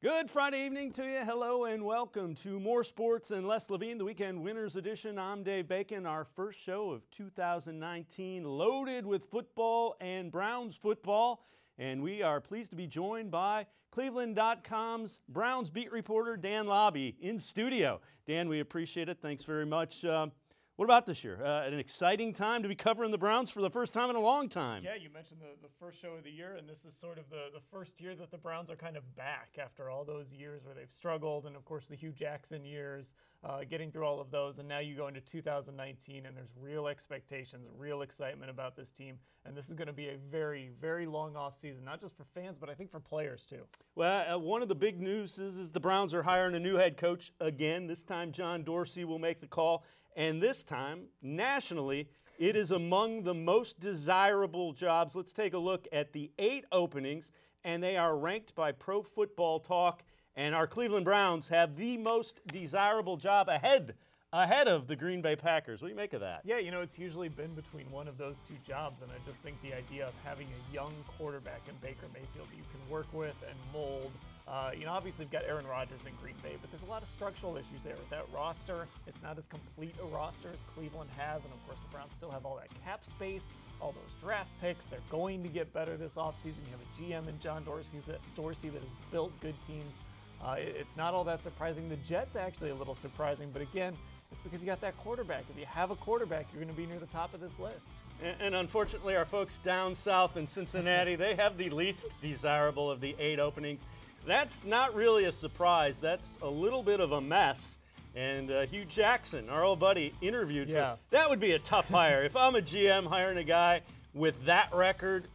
Good Friday evening to you. Hello and welcome to More Sports and Less Levine, the Weekend Winners Edition. I'm Dave Bacon, our first show of 2019, loaded with football and Browns football. And we are pleased to be joined by cleveland.com's Browns beat reporter, Dan Lobby, in studio. Dan, we appreciate it. Thanks very much. What about this year? An exciting time to be covering the Browns for the first time in a long time. Yeah, you mentioned the first show of the year, and this is sort of the first year that the Browns are kind of back after all those years where they've struggled, and of course the Hugh Jackson years, getting through all of those, and now you go into 2019, and there's real expectations, real excitement about this team, and this is going to be a very, very long offseason, not just for fans, but I think for players too. Well, one of the big news is the Browns are hiring a new head coach again. This time John Dorsey will make the call. And this time, nationally, it is among the most desirable jobs. Let's take a look at the 8 openings, and they are ranked by Pro Football Talk. And our Cleveland Browns have the most desirable job ahead of the Green Bay Packers. What do you make of that? Yeah, it's usually been between one of those two jobs, and I just think the idea of having a young quarterback in Baker Mayfield that you can work with and mold. Obviously we've got Aaron Rodgers in Green Bay, but there's a lot of structural issues there with that roster. It's not as complete a roster as Cleveland has, and of course the Browns still have all that cap space, all those draft picks. They're going to get better this offseason. You have a GM in John Dorsey that has built good teams. It's not all that surprising. The Jets actually a little surprising, but again, it's because you got that quarterback. If you have a quarterback, you're going to be near the top of this list. And unfortunately, our folks down south in Cincinnati, they have the least desirable of the 8 openings. That's not really a surprise. That's a little bit of a mess. And Hugh Jackson, our old buddy, interviewed. Yeah. That would be a tough hire. If I'm a GM hiring a guy with that record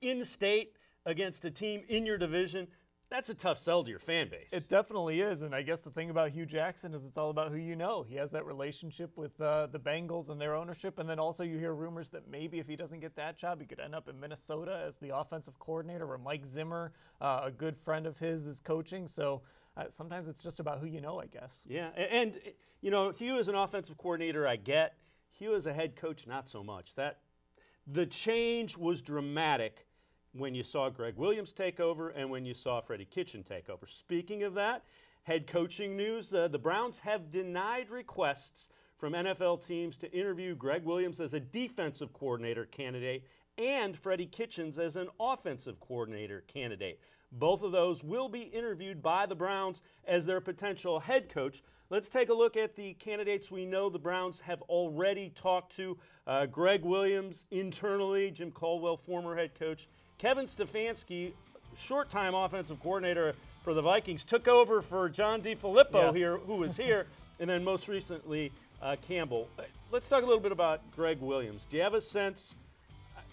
in state against a team in your division, that's a tough sell to your fan base. It definitely is, and I guess the thing about Hugh Jackson is it's all about who you know. He has that relationship with the Bengals and their ownership, and then also you hear rumors that maybe if he doesn't get that job, he could end up in Minnesota as the offensive coordinator, where Mike Zimmer, a good friend of his, is coaching. So sometimes it's just about who you know, I guess. Yeah, and Hugh as an offensive coordinator, I get. Hugh as a head coach, not so much. The change was dramatic when you saw Greg Williams take over and when you saw Freddie Kitchen take over. Speaking of that, head coaching news, the Browns have denied requests from NFL teams to interview Greg Williams as a defensive coordinator candidate and Freddie Kitchens as an offensive coordinator candidate. Both of those will be interviewed by the Browns as their potential head coach. Let's take a look at the candidates we know the Browns have already talked to. Greg Williams internally, Jim Caldwell, former head coach. Kevin Stefanski, short-time offensive coordinator for the Vikings, took over for John DeFilippo here, who was here, and then most recently Campbell. Let's talk a little bit about Greg Williams. Do you have a sense?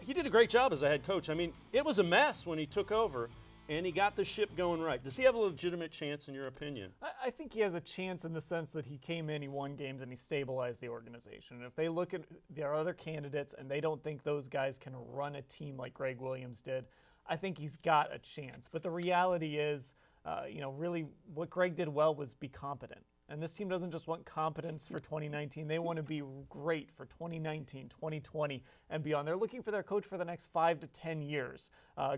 He did a great job as a head coach. I mean, it was a mess when he took over, and he got the ship going right. Does he have a legitimate chance, in your opinion? I think he has a chance in the sense that he came in, he won games, and he stabilized the organization. And if they look at their other candidates and they don't think those guys can run a team like Greg Williams did, I think he's got a chance. But the reality is, really what Greg did well was be competent. And this team doesn't just want competence for 2019. They want to be great for 2019, 2020, and beyond. They're looking for their coach for the next 5 to 10 years.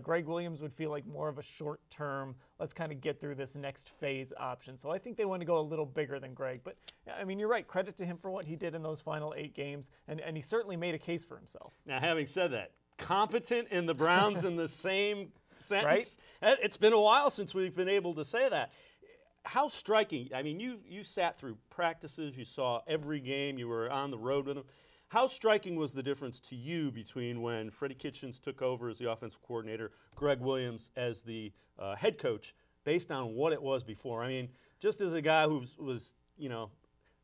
Greg Williams would feel like more of a short-term, let's kind of get through this next phase option. So I think they want to go a little bigger than Greg. But, I mean, you're right. Credit to him for what he did in those final 8 games, and he certainly made a case for himself. Now, having said that, competent and the Browns in the same sentence? Right? It's been a while since we've been able to say that. How striking, I mean, you sat through practices, you saw every game, you were on the road with them. How striking was the difference to you between when Freddie Kitchens took over as the offensive coordinator, Greg Williams as the head coach, based on what it was before? I mean, just as a guy who was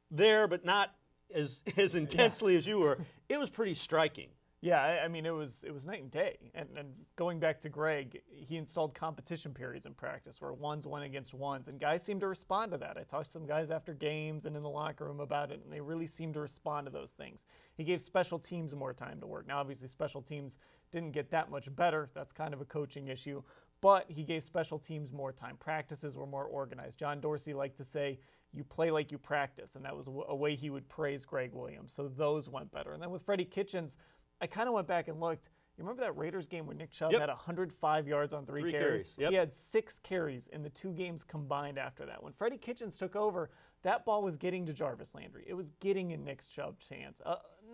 there but not as intensely as you were, it was pretty striking. Yeah, I mean, it was night and day. And going back to Greg, he installed competition periods in practice where ones went against ones, and guys seemed to respond to that. I talked to some guys after games and in the locker room about it, and they really seemed to respond to those things. He gave special teams more time to work. Now, obviously, special teams didn't get that much better. That's kind of a coaching issue. But he gave special teams more time. Practices were more organized. John Dorsey liked to say, you play like you practice, and that was a way he would praise Greg Williams. So those went better. And then with Freddie Kitchens, I kind of went back and looked. You remember that Raiders game where Nick Chubb Yep. had 105 yards on three carries? Yep. He had 6 carries in the 2 games combined after that. When Freddie Kitchens took over, that ball was getting to Jarvis Landry. It was getting in Nick Chubb's hands.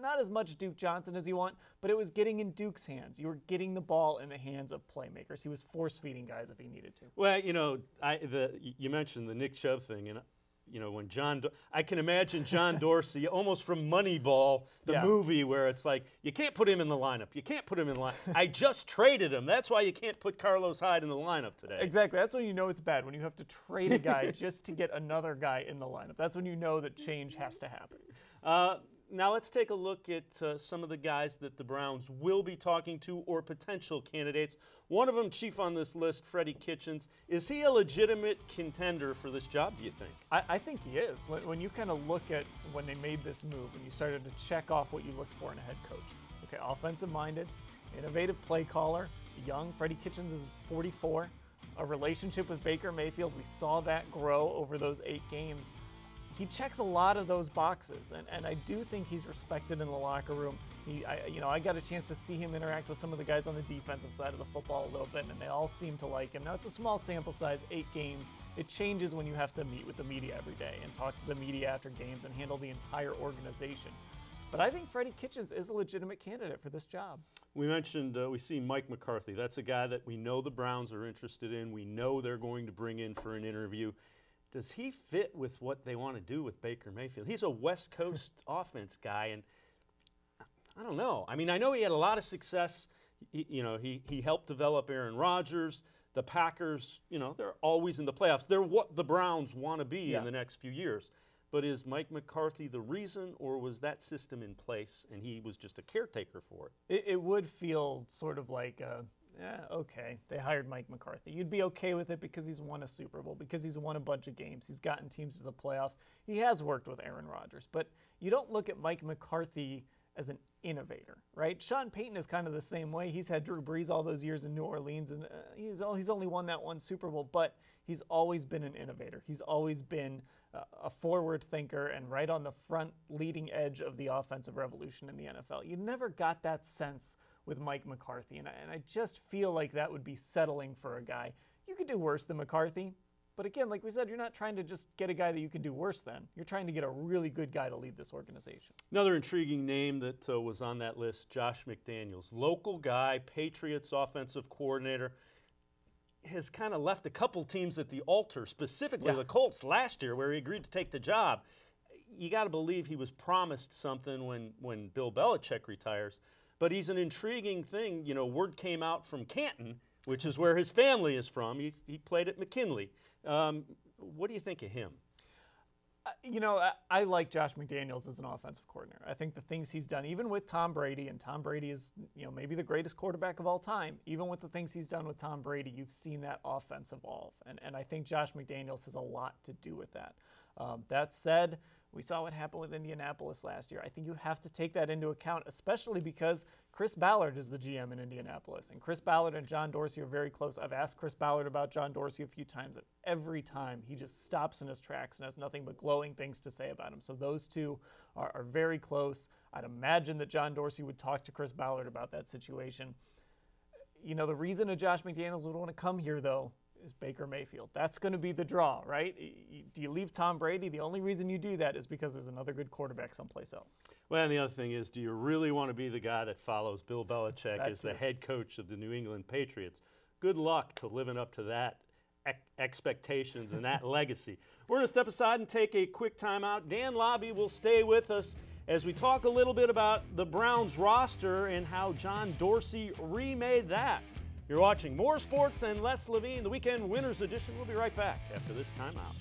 Not as much Duke Johnson as you want, but it was getting in Duke's hands. You were getting the ball in the hands of playmakers. He was force-feeding guys if he needed to. Well, you mentioned the Nick Chubb thing, and when I can imagine John Dorsey almost from Moneyball, the movie, where it's like, you can't put him in the lineup. You can't put him in the lineup. I just traded him. That's why you can't put Carlos Hyde in the lineup today. Exactly. That's when you know it's bad, when you have to trade a guy just to get another guy in the lineup. That's when you know that change has to happen. Now let's take a look at some of the guys that the Browns will be talking to or potential candidates. One of them, chief on this list, Freddie Kitchens. Is he a legitimate contender for this job, do you think? I think he is. When you kind of look at when they made this move and you started to check off what you looked for in a head coach. Okay, offensive-minded, innovative play caller, young. Freddie Kitchens is 44. A relationship with Baker Mayfield. We saw that grow over those 8 games. He checks a lot of those boxes, and I do think he's respected in the locker room. I got a chance to see him interact with some of the guys on the defensive side of the football a little bit, and they all seem to like him. Now, it's a small sample size, 8 games. It changes when you have to meet with the media every day and talk to the media after games and handle the entire organization. But I think Freddie Kitchens is a legitimate candidate for this job. We mentioned we see Mike McCarthy. That's a guy that we know the Browns are interested in. We know they're going to bring in for an interview. Does he fit with what they want to do with Baker Mayfield? He's a West Coast offense guy, and I don't know. I mean, I know he had a lot of success. He helped develop Aaron Rodgers. The Packers, they're always in the playoffs. They're what the Browns want to be in the next few years. But is Mike McCarthy the reason, or was that system in place and he was just a caretaker for it? It would feel sort of like okay, they hired Mike McCarthy. You'd be okay with it because he's won a Super Bowl, because he's won a bunch of games. He's gotten teams to the playoffs. He has worked with Aaron Rodgers. But you don't look at Mike McCarthy as an innovator, right? Sean Payton is kind of the same way. He's had Drew Brees all those years in New Orleans, and he's only won that one Super Bowl, but he's always been an innovator. He's always been a forward thinker and right on the front leading edge of the offensive revolution in the NFL. You never got that sense with Mike McCarthy, and I just feel like that would be settling for a guy. You could do worse than McCarthy, but again, like we said, you're not trying to just get a guy that you can do worse than. You're trying to get a really good guy to lead this organization. Another intriguing name that was on that list, Josh McDaniels. Local guy, Patriots offensive coordinator. Has kind of left a couple teams at the altar, specifically the Colts last year, where he agreed to take the job. You got to believe he was promised something when Bill Belichick retires. But he's an intriguing thing. Word came out from Canton, which is where his family is from. He played at McKinley. What do you think of him? I like Josh McDaniels as an offensive coordinator. I think the things he's done, even with Tom Brady, and Tom Brady is, maybe the greatest quarterback of all time, even with the things he's done with Tom Brady, you've seen that offense evolve. And I think Josh McDaniels has a lot to do with that. That said, we saw what happened with Indianapolis last year. I think you have to take that into account, especially because Chris Ballard is the GM in Indianapolis. And Chris Ballard and John Dorsey are very close. I've asked Chris Ballard about John Dorsey a few times, and every time he just stops in his tracks and has nothing but glowing things to say about him. So those two are very close. I'd imagine that John Dorsey would talk to Chris Ballard about that situation. The reason a Josh McDaniels would want to come here, though, is Baker Mayfield. That's going to be the draw, right? Do you leave Tom Brady? The only reason you do that is because there's another good quarterback someplace else. Well, and the other thing is, do you really want to be the guy that follows Bill Belichick as the head coach of the New England Patriots? Good luck to living up to that expectations and that legacy. We're going to step aside and take a quick timeout. Dan Lobby will stay with us as we talk a little bit about the Browns roster and how John Dorsey remade that. You're watching More Sports and Less Levine, the Weekend Winners Edition. We'll be right back after this timeout.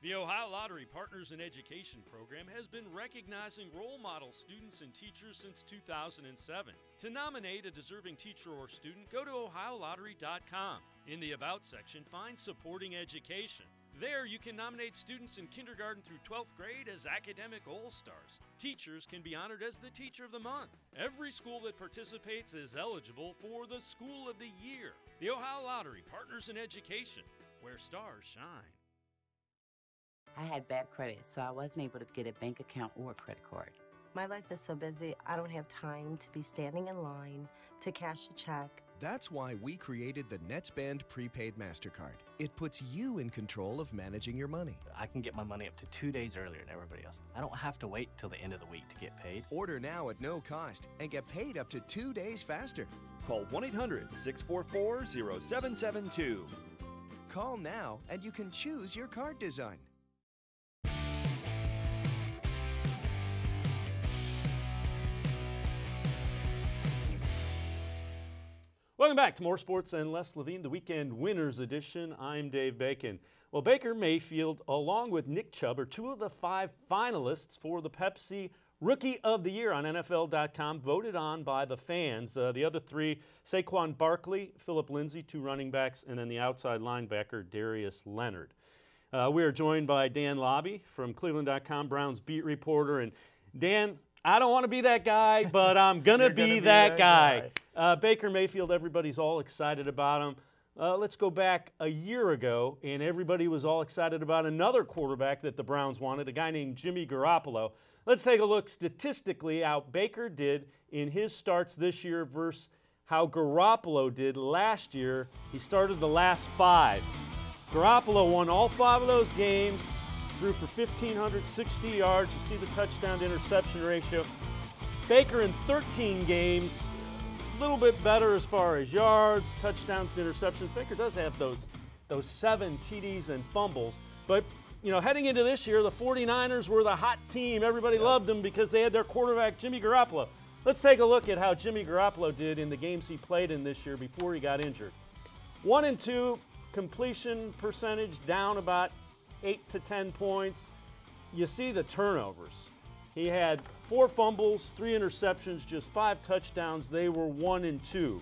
The Ohio Lottery Partners in Education program has been recognizing role model students and teachers since 2007. To nominate a deserving teacher or student, go to OhioLottery.com. In the About section, find Supporting Education. There, you can nominate students in kindergarten through 12th grade as academic all-stars. Teachers can be honored as the Teacher of the Month. Every school that participates is eligible for the School of the Year. The Ohio Lottery Partners in Education, where stars shine. I had bad credit, so I wasn't able to get a bank account or a credit card. My life is so busy, I don't have time to be standing in line to cash a check. That's why we created the NetsBand Prepaid MasterCard. It puts you in control of managing your money. I can get my money up to 2 days earlier than everybody else. I don't have to wait till the end of the week to get paid. Order now at no cost and get paid up to 2 days faster. Call 1-800-644-0772. Call now and you can choose your card design. Welcome back to More Sports and Less Levine, the Weekend Winners Edition. I'm Dave Bacon. Well, Baker Mayfield, along with Nick Chubb, are two of the 5 finalists for the Pepsi Rookie of the Year on NFL.com, voted on by the fans. The other 3, Saquon Barkley, Phillip Lindsay, 2 running backs, and then the outside linebacker, Darius Leonard. We are joined by Dan Lobby from cleveland.com, Browns beat reporter. And Dan, I don't want to be that guy, but I'm going to be that guy. Baker Mayfield, everybody's all excited about him. Let's go back a year ago, and everybody was all excited about another quarterback that the Browns wanted, a guy named Jimmy Garoppolo. Let's take a look statistically how Baker did in his starts this year versus how Garoppolo did last year. He started the last 5. Garoppolo won all 5 of those games, threw for 1,560 yards. You see the touchdown to interception ratio. Baker in 13 games, a little bit better as far as yards, touchdowns to interceptions. Baker does have those 7 TDs and fumbles. But, you know, heading into this year, the 49ers were the hot team. Everybody loved them because they had their quarterback, Jimmy Garoppolo. Let's take a look at how Jimmy Garoppolo did in the games he played in this year before he got injured. 1 and 2, completion percentage down about 8 to 10 points. You see the turnovers. He had 4 fumbles, 3 interceptions, just 5 touchdowns. They were 1 and 2.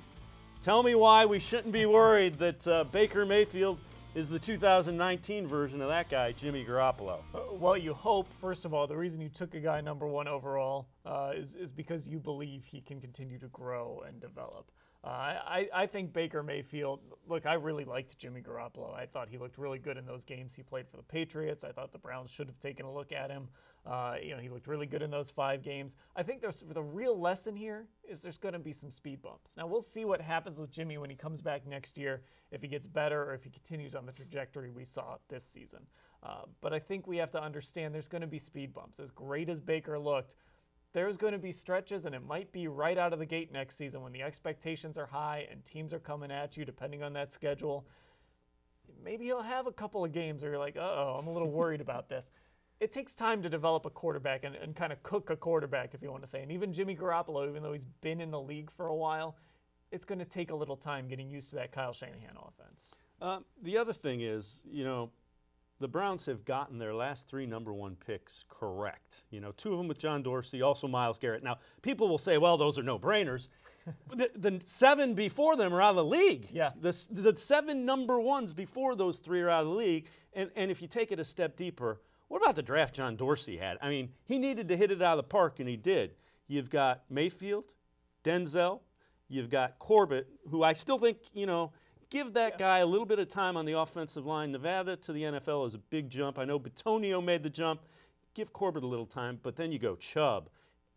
Tell me why we shouldn't be worried that Baker Mayfield is the 2019 version of that guy, Jimmy Garoppolo. Well, you hope, first of all, the reason you took a guy number 1 overall is because you believe he can continue to grow and develop. I think Baker Mayfield, look, I really liked Jimmy Garoppolo. I thought he looked really good in those games he played for the Patriots. I thought the Browns should have taken a look at him. He looked really good in those 5 games. I think the real lesson here is there's going to be some speed bumps. Now, we'll see what happens with Jimmy when he comes back next year, if he gets better or if he continues on the trajectory we saw this season. But I think we have to understand there's going to be speed bumps. As great as Baker looked, there's going to be stretches, and it might be right out of the gate next season when the expectations are high and teams are coming at you depending on that schedule. Maybe he'll have a couple of games where you're like, uh-oh, I'm a little worried about this. It takes time to develop a quarterback and kind of cook a quarterback, if you want to say. And even Jimmy Garoppolo, even though he's been in the league for a while, it's going to take a little time getting used to that Kyle Shanahan offense. The other thing is, the Browns have gotten their last 3 number 1 picks correct. 2 of them with John Dorsey, also Myles Garrett. Now, people will say, well, those are no-brainers. the 7 before them are out of the league. Yeah. The 7 number 1s before those 3 are out of the league. And if you take it a step deeper, what about the draft John Dorsey had? I mean, he needed to hit it out of the park, and he did. You've got Mayfield, Denzel, you've got Corbett, who I still think, give that guy a little bit of time on the offensive line. Nevada to the NFL is a big jump. I know Bitonio made the jump. Give Corbett a little time, but then you go Chubb,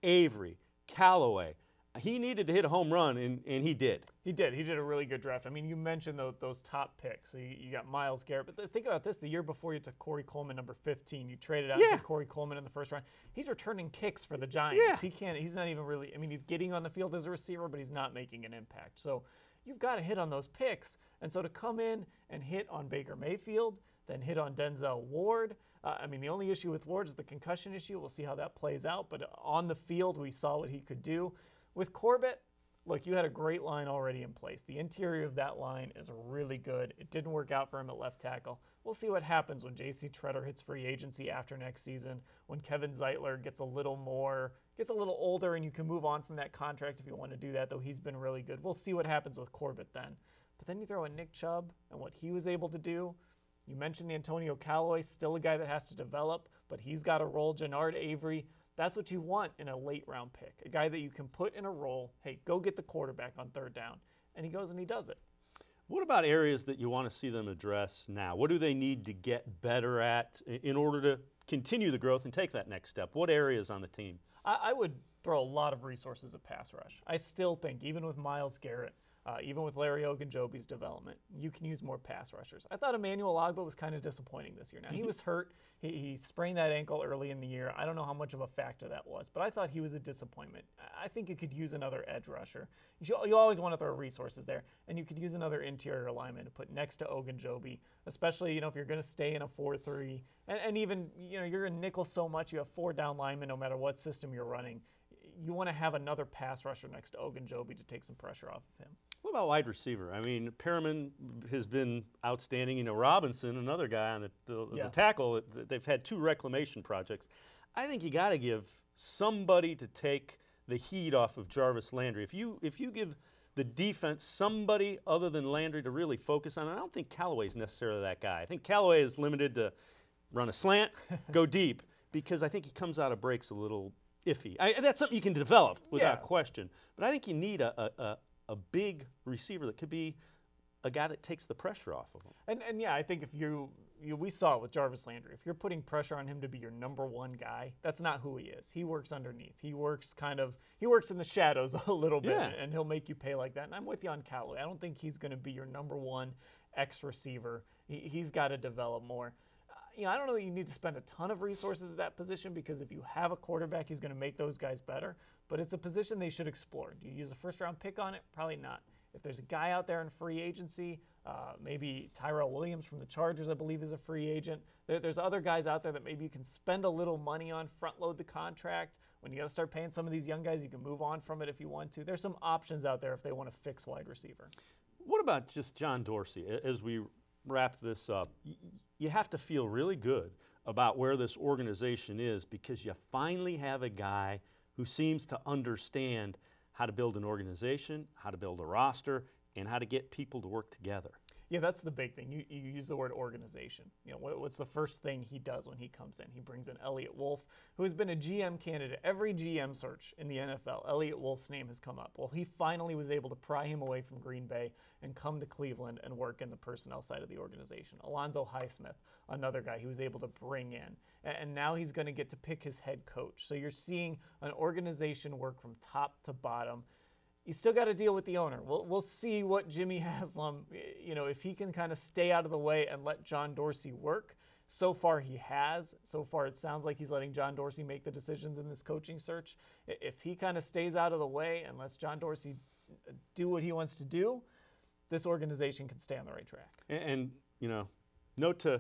Avery, Callaway. He needed to hit a home run, and he did. He did. He did a really good draft. I mean, you mentioned those top picks. So you got Myles Garrett. But think about this. The year before you took Corey Coleman, number 15. You traded out to Corey Coleman in the first round. He's returning kicks for the Giants. Yeah. He's not even really – I mean, he's getting on the field as a receiver, but he's not making an impact. So you've got to hit on those picks. And so to come in and hit on Baker Mayfield, then hit on Denzel Ward – the only issue with Ward is the concussion issue. We'll see how that plays out. But on the field, we saw what he could do. With Corbett, look, you had a great line already in place. The interior of that line is really good. It didn't work out for him at left tackle. We'll see what happens when J.C. Tretter hits free agency after next season, when Kevin Zeitler gets a little older and you can move on from that contract if you want to do that, though he's been really good. We'll see what happens with Corbett then. But then you throw in Nick Chubb and what he was able to do. You mentioned Antonio Callaway, still a guy that has to develop, but he's got a role. Jannard Avery, that's what you want in a late-round pick, a guy that you can put in a role. Hey, go get the quarterback on third down. And he goes and he does it. What about areas that you want to see them address now? What do they need to get better at in order to continue the growth and take that next step? What areas on the team? I would throw a lot of resources at pass rush. I still think, even with Myles Garrett, even with Larry Ogunjobi's development, you can use more pass rushers. I thought Emmanuel Ogbah was kind of disappointing this year. Now, he was hurt. He sprained that ankle early in the year. I don't know how much of a factor that was, but I thought he was a disappointment. I think you could use another edge rusher. You always want to throw resources there, and you could use another interior lineman to put next to Ogunjobi, especially if you're going to stay in a 4-3, and even you're in nickel so much, you have 4 down linemen no matter what system you're running. You want to have another pass rusher next to Ogunjobi to take some pressure off of him. What about wide receiver? I mean, Perriman has been outstanding. Robinson, another guy on the tackle, they've had 2 reclamation projects. I think you got to give somebody to take the heat off of Jarvis Landry. If you give the defense somebody other than Landry to really focus on, I don't think Callaway's necessarily that guy. I think Callaway is limited to run a slant, go deep, because I think he comes out of breaks a little iffy. That's something you can develop without question. But I think you need a big receiver that could be a guy that takes the pressure off of him. And I think if we saw it with Jarvis Landry. If you're putting pressure on him to be your number 1 guy, that's not who he is. He works underneath. He works in the shadows a little bit, and he'll make you pay like that. And I'm with you on Callaway. I don't think he's going to be your number 1 X receiver. He's got to develop more. I don't know that you need to spend a ton of resources at that position, because if you have a quarterback, he's going to make those guys better. But it's a position they should explore. Do you use a first-round pick on it? Probably not. If there's a guy out there in free agency, maybe Tyrell Williams from the Chargers, I believe, is a free agent. There's other guys out there that maybe you can spend a little money on, front-load the contract. When you got to start paying some of these young guys, you can move on from it if you want to. There's some options out there if they want to fix wide receiver. What about just John Dorsey? As we wrap this up, you have to feel really good about where this organization is, because you finally have a guy who seems to understand how to build an organization, how to build a roster, and how to get people to work together. Yeah, that's the big thing. You use the word organization. What's the first thing he does when he comes in? He brings in Elliott Wolf, who has been a GM candidate. Every GM search in the NFL, Elliott Wolf's name has come up. Well, he finally was able to pry him away from Green Bay and come to Cleveland and work in the personnel side of the organization. Alonzo Highsmith, another guy he was able to bring in. And now he's going to get to pick his head coach. So you're seeing an organization work from top to bottom. You still got to deal with the owner. We'll see what Jimmy Haslam, if he can kind of stay out of the way and let John Dorsey work. So far he has. So far it sounds like he's letting John Dorsey make the decisions in this coaching search. If he kind of stays out of the way and lets John Dorsey do what he wants to do, this organization can stay on the right track. And note to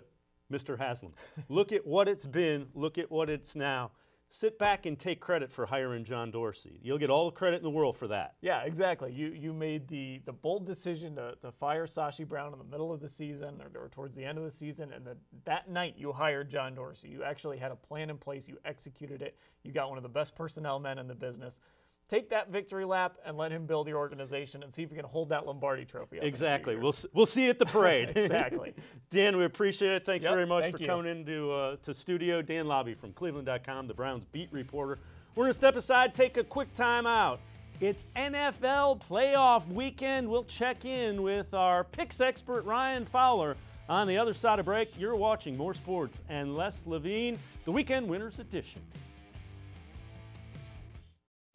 Mr. Haslam, look at what it's been, look at what it's now. Sit back and take credit for hiring John Dorsey. You'll get all the credit in the world for that. Yeah, exactly. You made the bold decision to fire Sashi Brown in the middle of the season or towards the end of the season, and that night you hired John Dorsey. You actually had a plan in place. You executed it. You got one of the best personnel men in the business. Take that victory lap and let him build your organization and see if you can hold that Lombardi trophy up. Exactly. We'll see you at the parade. Exactly. Dan, we appreciate it. Thanks very much for coming into to studio. Dan Lobby from cleveland.com, the Browns beat reporter. We're going to step aside, take a quick time out. It's NFL playoff weekend. We'll check in with our picks expert, Ryan Fowler. On the other side of break, you're watching More Sports and Less Levine, the Weekend Winners Edition.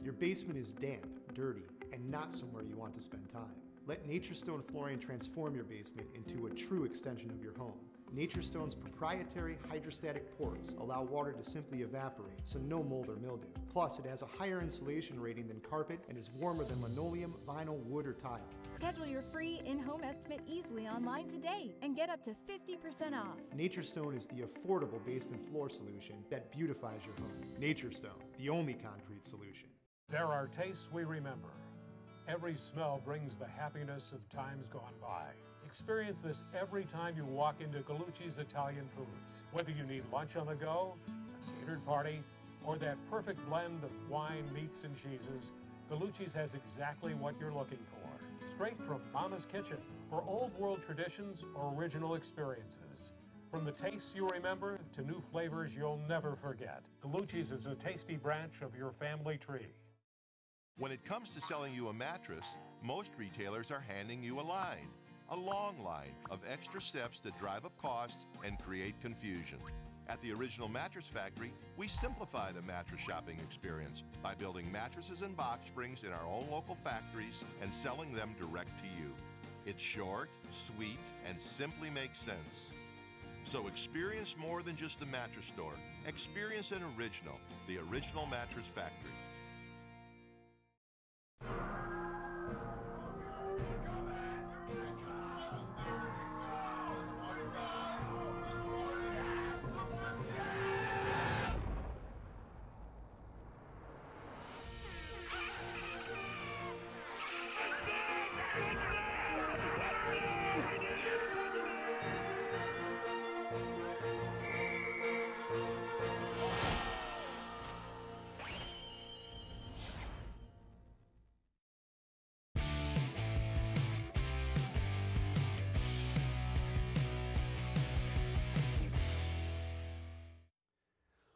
Your basement is damp, dirty, and not somewhere you want to spend time. Let Nature Stone Flooring transform your basement into a true extension of your home. Nature Stone's proprietary hydrostatic ports allow water to simply evaporate, so no mold or mildew. Plus, it has a higher insulation rating than carpet and is warmer than linoleum, vinyl, wood, or tile. Schedule your free in-home estimate easily online today and get up to 50% off. Nature Stone is the affordable basement floor solution that beautifies your home. Nature Stone, the only concrete solution. There are tastes we remember. Every smell brings the happiness of times gone by. Experience this every time you walk into Gallucci's Italian Foods. Whether you need lunch on the go, a catered party, or that perfect blend of wine, meats, and cheeses, Gallucci's has exactly what you're looking for. Straight from Mama's Kitchen for old world traditions or original experiences. From the tastes you remember to new flavors you'll never forget. Gallucci's is a tasty branch of your family tree. When it comes to selling you a mattress, most retailers are handing you a long line of extra steps that drive up costs and create confusion. At the Original Mattress Factory, we simplify the mattress shopping experience by building mattresses and box springs in our own local factories and selling them direct to you. It's short, sweet, and simply makes sense. So experience more than just the mattress store. Experience an original, the Original Mattress Factory.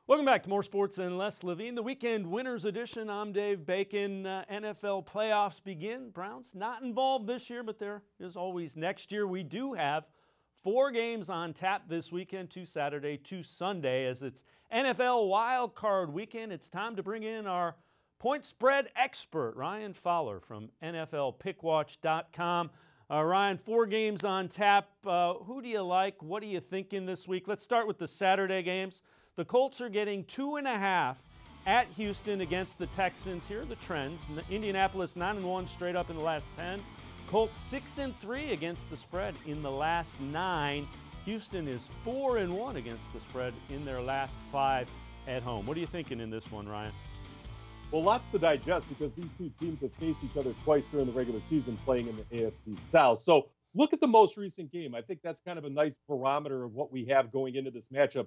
Welcome back to More Sports and Less. Levine, the weekend winners edition. I'm Dave Bacon. NFL playoffs begin. Browns not involved this year, but there is always next year. We do have 4 games on tap this weekend, 2 Saturday, 2 Sunday, as it's NFL Wild Card weekend. It's time to bring in our point spread expert, Ryan Fowler from NFLPickWatch.com. Ryan, 4 games on tap. Who do you like? What are you thinking this week? Let's start with the Saturday games. The Colts are getting 2.5 at Houston against the Texans. Here are the trends. Indianapolis 9-1 straight up in the last 10. Colts 6-3 against the spread in the last 9. Houston is 4-1 against the spread in their last 5 at home. What are you thinking in this one, Ryan? Well, lots to digest because these two teams have faced each other twice during the regular season playing in the AFC South. So look at the most recent game. I think that's kind of a nice barometer of what we have going into this matchup.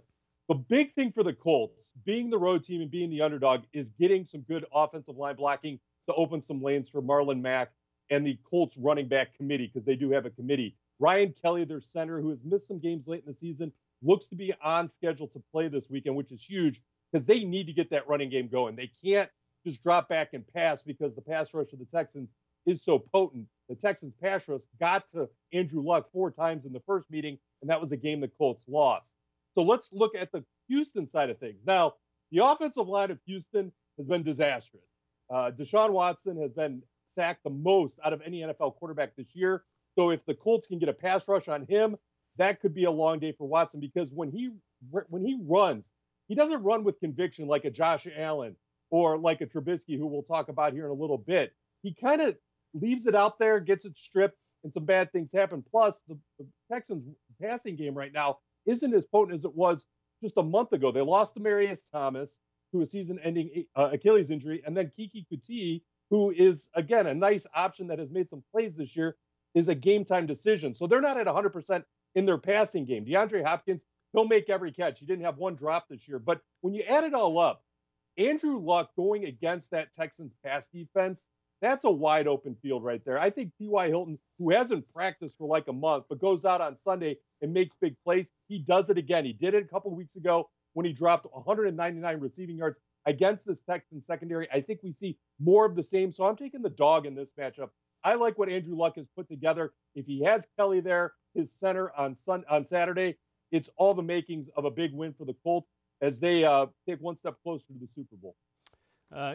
The big thing for the Colts, being the road team and being the underdog, is getting some good offensive line blocking to open some lanes for Marlon Mack and the Colts running back committee, because they do have a committee. Ryan Kelly, their center, who has missed some games late in the season, looks to be on schedule to play this weekend, which is huge because they need to get that running game going. They can't just drop back and pass because the pass rush of the Texans is so potent. The Texans pass rush got to Andrew Luck 4 times in the first meeting, and that was a game the Colts lost. So let's look at the Houston side of things. Now, the offensive line of Houston has been disastrous. Deshaun Watson has been sacked the most out of any NFL quarterback this year. So if the Colts can get a pass rush on him, that could be a long day for Watson, because when he runs, he doesn't run with conviction like a Josh Allen or like a Trubisky, who we'll talk about here in a little bit. He kind of leaves it out there, gets it stripped, and some bad things happen. Plus, the Texans' passing game right now isn't as potent as it was just a month ago. They lost to Marius Thomas to a season-ending Achilles injury, and then Kiki Kuti, who is, again, a nice option that has made some plays this year, is a game-time decision. So they're not at 100% in their passing game. DeAndre Hopkins, he'll make every catch. He didn't have one drop this year. But when you add it all up, Andrew Luck going against that Texans pass defense, that's a wide open field right there. I think T.Y. Hilton, who hasn't practiced for like a month, but goes out on Sunday and makes big plays, he does it again. He did it a couple of weeks ago when he dropped 199 receiving yards against this Texans secondary. I think we see more of the same. So I'm taking the dog in this matchup. I like what Andrew Luck has put together. If he has Kelly there, his center on Saturday, it's all the makings of a big win for the Colts as they take one step closer to the Super Bowl.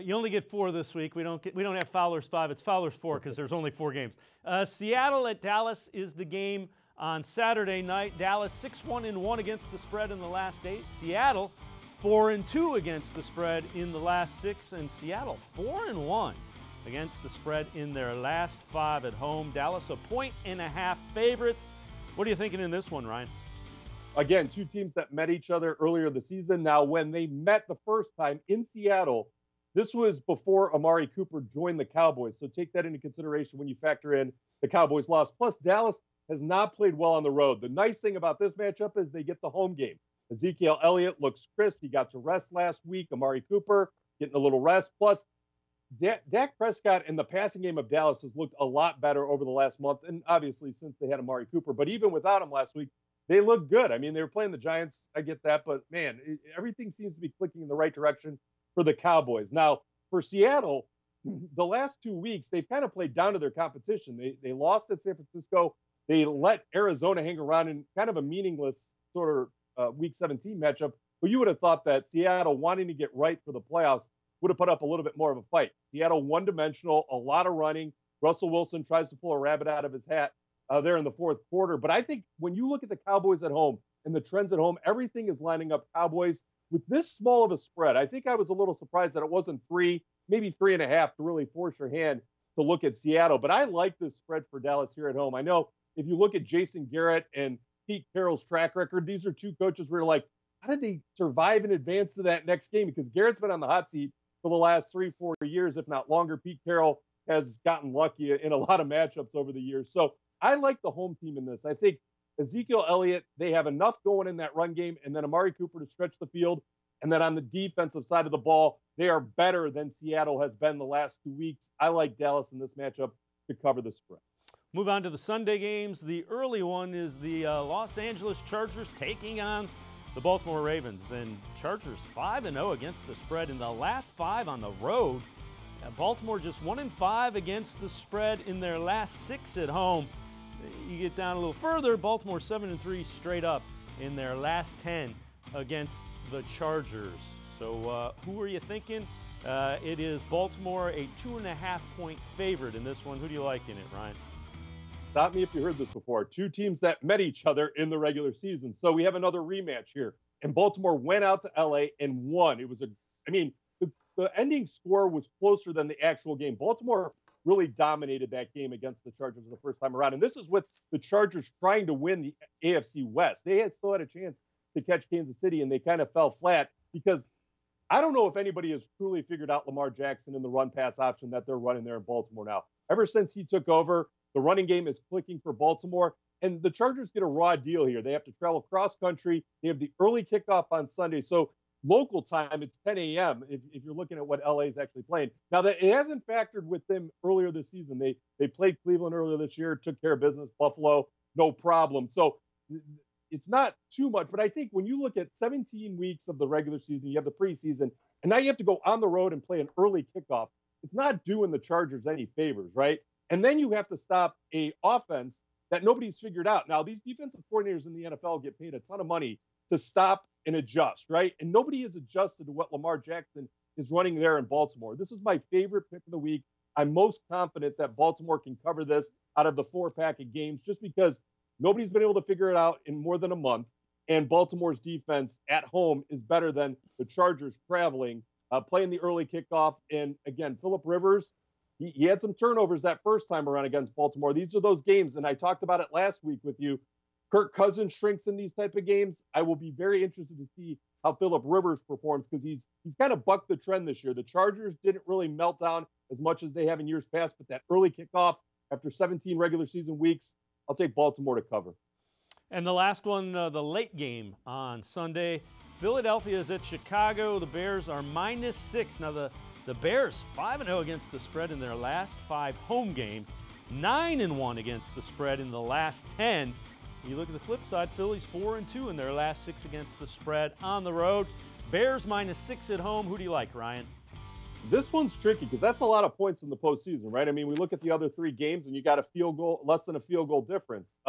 You only get 4 this week. We don't have Fowler's 5. It's Fowler's 4 because there's only 4 games. Seattle at Dallas is the game on Saturday night. Dallas 6-1-1 against the spread in the last 8. Seattle 4-2 against the spread in the last 6, and Seattle 4-1 against the spread in their last 5 at home. Dallas 1.5 favorites. What are you thinking in this one, Ryan? Again, 2 teams that met each other earlier this season. Now, when they met the first time in Seattle, this was before Amari Cooper joined the Cowboys. So take that into consideration when you factor in the Cowboys loss. Plus, Dallas has not played well on the road. The nice thing about this matchup is they get the home game. Ezekiel Elliott looks crisp. He got to rest last week. Amari Cooper getting a little rest. Plus, Dak Prescott in the passing game of Dallas has looked a lot better over the last month, and obviously since they had Amari Cooper. But even without him last week, they look good. I mean, they were playing the Giants. I get that. But, man, everything seems to be clicking in the right direction for the Cowboys. Now, for Seattle, the last 2 weeks, they've kind of played down to their competition. They lost at San Francisco. They let Arizona hang around in kind of a meaningless sort of Week 17 matchup. But you would have thought that Seattle, wanting to get right for the playoffs, would have put up a little bit more of a fight. Seattle one-dimensional, a lot of running. Russell Wilson tries to pull a rabbit out of his hat there in the fourth quarter. But I think when you look at the Cowboys at home and the trends at home, everything is lining up Cowboys with this small of a spread. I think I was a little surprised that it wasn't 3, maybe 3.5 to really force your hand to look at Seattle. But I like this spread for Dallas here at home. I know if you look at Jason Garrett and Pete Carroll's track record, these are two coaches where you're like, how did they survive and advance to that next game? Because Garrett's been on the hot seat for the last 3-4 years, if not longer. Pete Carroll has gotten lucky in a lot of matchups over the years. So I like the home team in this. I think Ezekiel Elliott, they have enough going in that run game, and then Amari Cooper to stretch the field. And then on the defensive side of the ball, they are better than Seattle has been the last 2 weeks. I like Dallas in this matchup to cover the spread. Move on to the Sunday games. The early one is the Los Angeles Chargers taking on the Baltimore Ravens. And Chargers 5-0 against the spread in the last 5 on the road. Baltimore just 1-5 against the spread in their last 6 at home. You get down a little further, Baltimore 7-3 straight up in their last 10 against the Chargers. So who are you thinking? It is Baltimore, a 2.5-point favorite in this one. Who do you like in it, Ryan? Stop me if you heard this before. Two teams that met each other in the regular season. So we have another rematch here. And Baltimore went out to LA and won. It was the ending score was closer than the actual game. Baltimore really dominated that game against the Chargers the first time around. And this is with the Chargers trying to win the AFC West. They still had a chance to catch Kansas City, and they kind of fell flat because I don't know if anybody has truly figured out Lamar Jackson in the run-pass option that they're running there in Baltimore now. Ever since he took over, the running game is clicking for Baltimore, and the Chargers get a raw deal here. They have to travel cross-country. They have the early kickoff on Sunday. So local time, it's 10 a.m. if you're looking at what LA is actually playing. Now, that it hasn't factored with them earlier this season. They played Cleveland earlier this year, took care of business, Buffalo, no problem. So it's not too much, but I think when you look at 17 weeks of the regular season, you have the preseason, and now you have to go on the road and play an early kickoff. It's not doing the Chargers any favors, right? And then you have to stop a offense that nobody's figured out. Now, these defensive coordinators in the NFL get paid a ton of money to stop and adjust, right? And nobody has adjusted to what Lamar Jackson is running there in Baltimore. This is my favorite pick of the week. I'm most confident that Baltimore can cover this out of the 4-pack of games just because nobody's been able to figure it out in more than a month. And Baltimore's defense at home is better than the Chargers traveling, playing the early kickoff. And again, Phillip Rivers, he had some turnovers that first time around against Baltimore. These are those games, and I talked about it last week with you. Kirk Cousins shrinks in these type of games. I will be very interested to see how Phillip Rivers performs because he's kind of bucked the trend this year. The Chargers didn't really melt down as much as they have in years past, but that early kickoff after 17 regular season weeks, I'll take Baltimore to cover. And the last one, the late game on Sunday, Philadelphia is at Chicago. The Bears are -6. Now, the Bears 5-0 against the spread in their last 5 home games, 9-1 against the spread in the last 10. You look at the flip side, Philly's 4-2 in their last 6 against the spread on the road. Bears -6 at home. Who do you like, Ryan? This one's tricky because that's a lot of points in the postseason, right? I mean, we look at the other 3 games and you got a field goal, less than a field goal difference.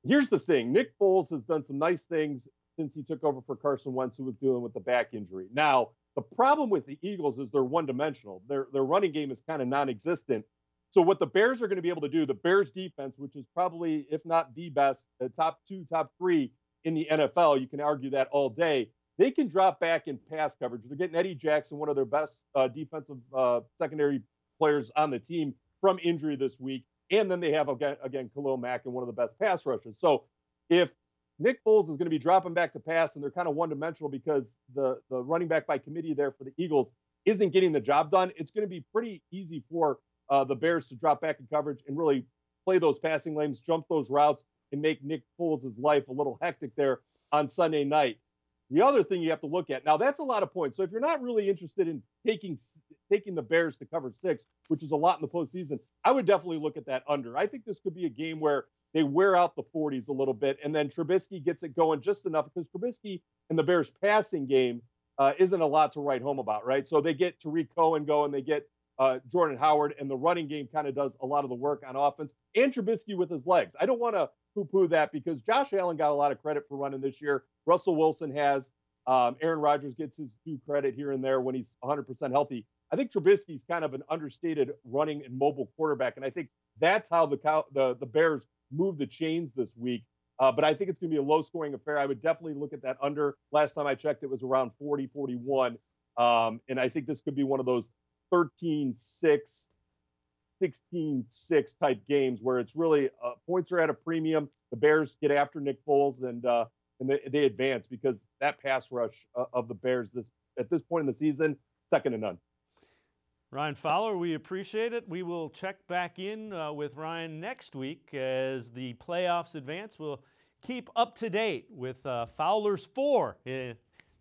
Here's the thing. Nick Foles has done some nice things since he took over for Carson Wentz, who was dealing with the back injury. Now, the problem with the Eagles is they're one-dimensional. Their running game is kind of non-existent. So what the Bears are going to be able to do, the Bears defense, which is probably, if not the best, top 2, top 3 in the NFL, you can argue that all day, they can drop back in pass coverage. They're getting Eddie Jackson, one of their best defensive secondary players on the team, from injury this week. And then they have, again, Khalil Mack and one of the best pass rushers. So if Nick Foles is going to be dropping back to pass and they're kind of one-dimensional because the running back by committee there for the Eagles isn't getting the job done, it's going to be pretty easy for the Bears to drop back in coverage and really play those passing lanes, jump those routes, and make Nick Foles' life a little hectic there on Sunday night. The other thing you have to look at, now that's a lot of points. So if you're not really interested in taking the Bears to cover 6, which is a lot in the postseason, I would definitely look at that under. I think this could be a game where they wear out the 40s a little bit, and then Trubisky gets it going just enough, because Trubisky and the Bears passing game isn't a lot to write home about, right? So they get Tariq Cohen going, they get Jordan Howard, and the running game kind of does a lot of the work on offense, and Trubisky with his legs. I don't want to poo-poo that, because Josh Allen got a lot of credit for running this year. Russell Wilson has. Aaron Rodgers gets his due credit here and there when he's 100% healthy. I think Trubisky's kind of an understated running and mobile quarterback, and I think that's how the Bears move the chains this week. But I think it's going to be a low-scoring affair. I would definitely look at that under. Last time I checked, it was around 40, 41. And I think this could be one of those 13-6, 16-6 type games where it's really points are at a premium. The Bears get after Nick Foles, and they advance, because that pass rush of the Bears at this point in the season, second to none. Ryan Fowler, we appreciate it. We will check back in with Ryan next week as the playoffs advance. We'll keep up to date with Fowler's 4.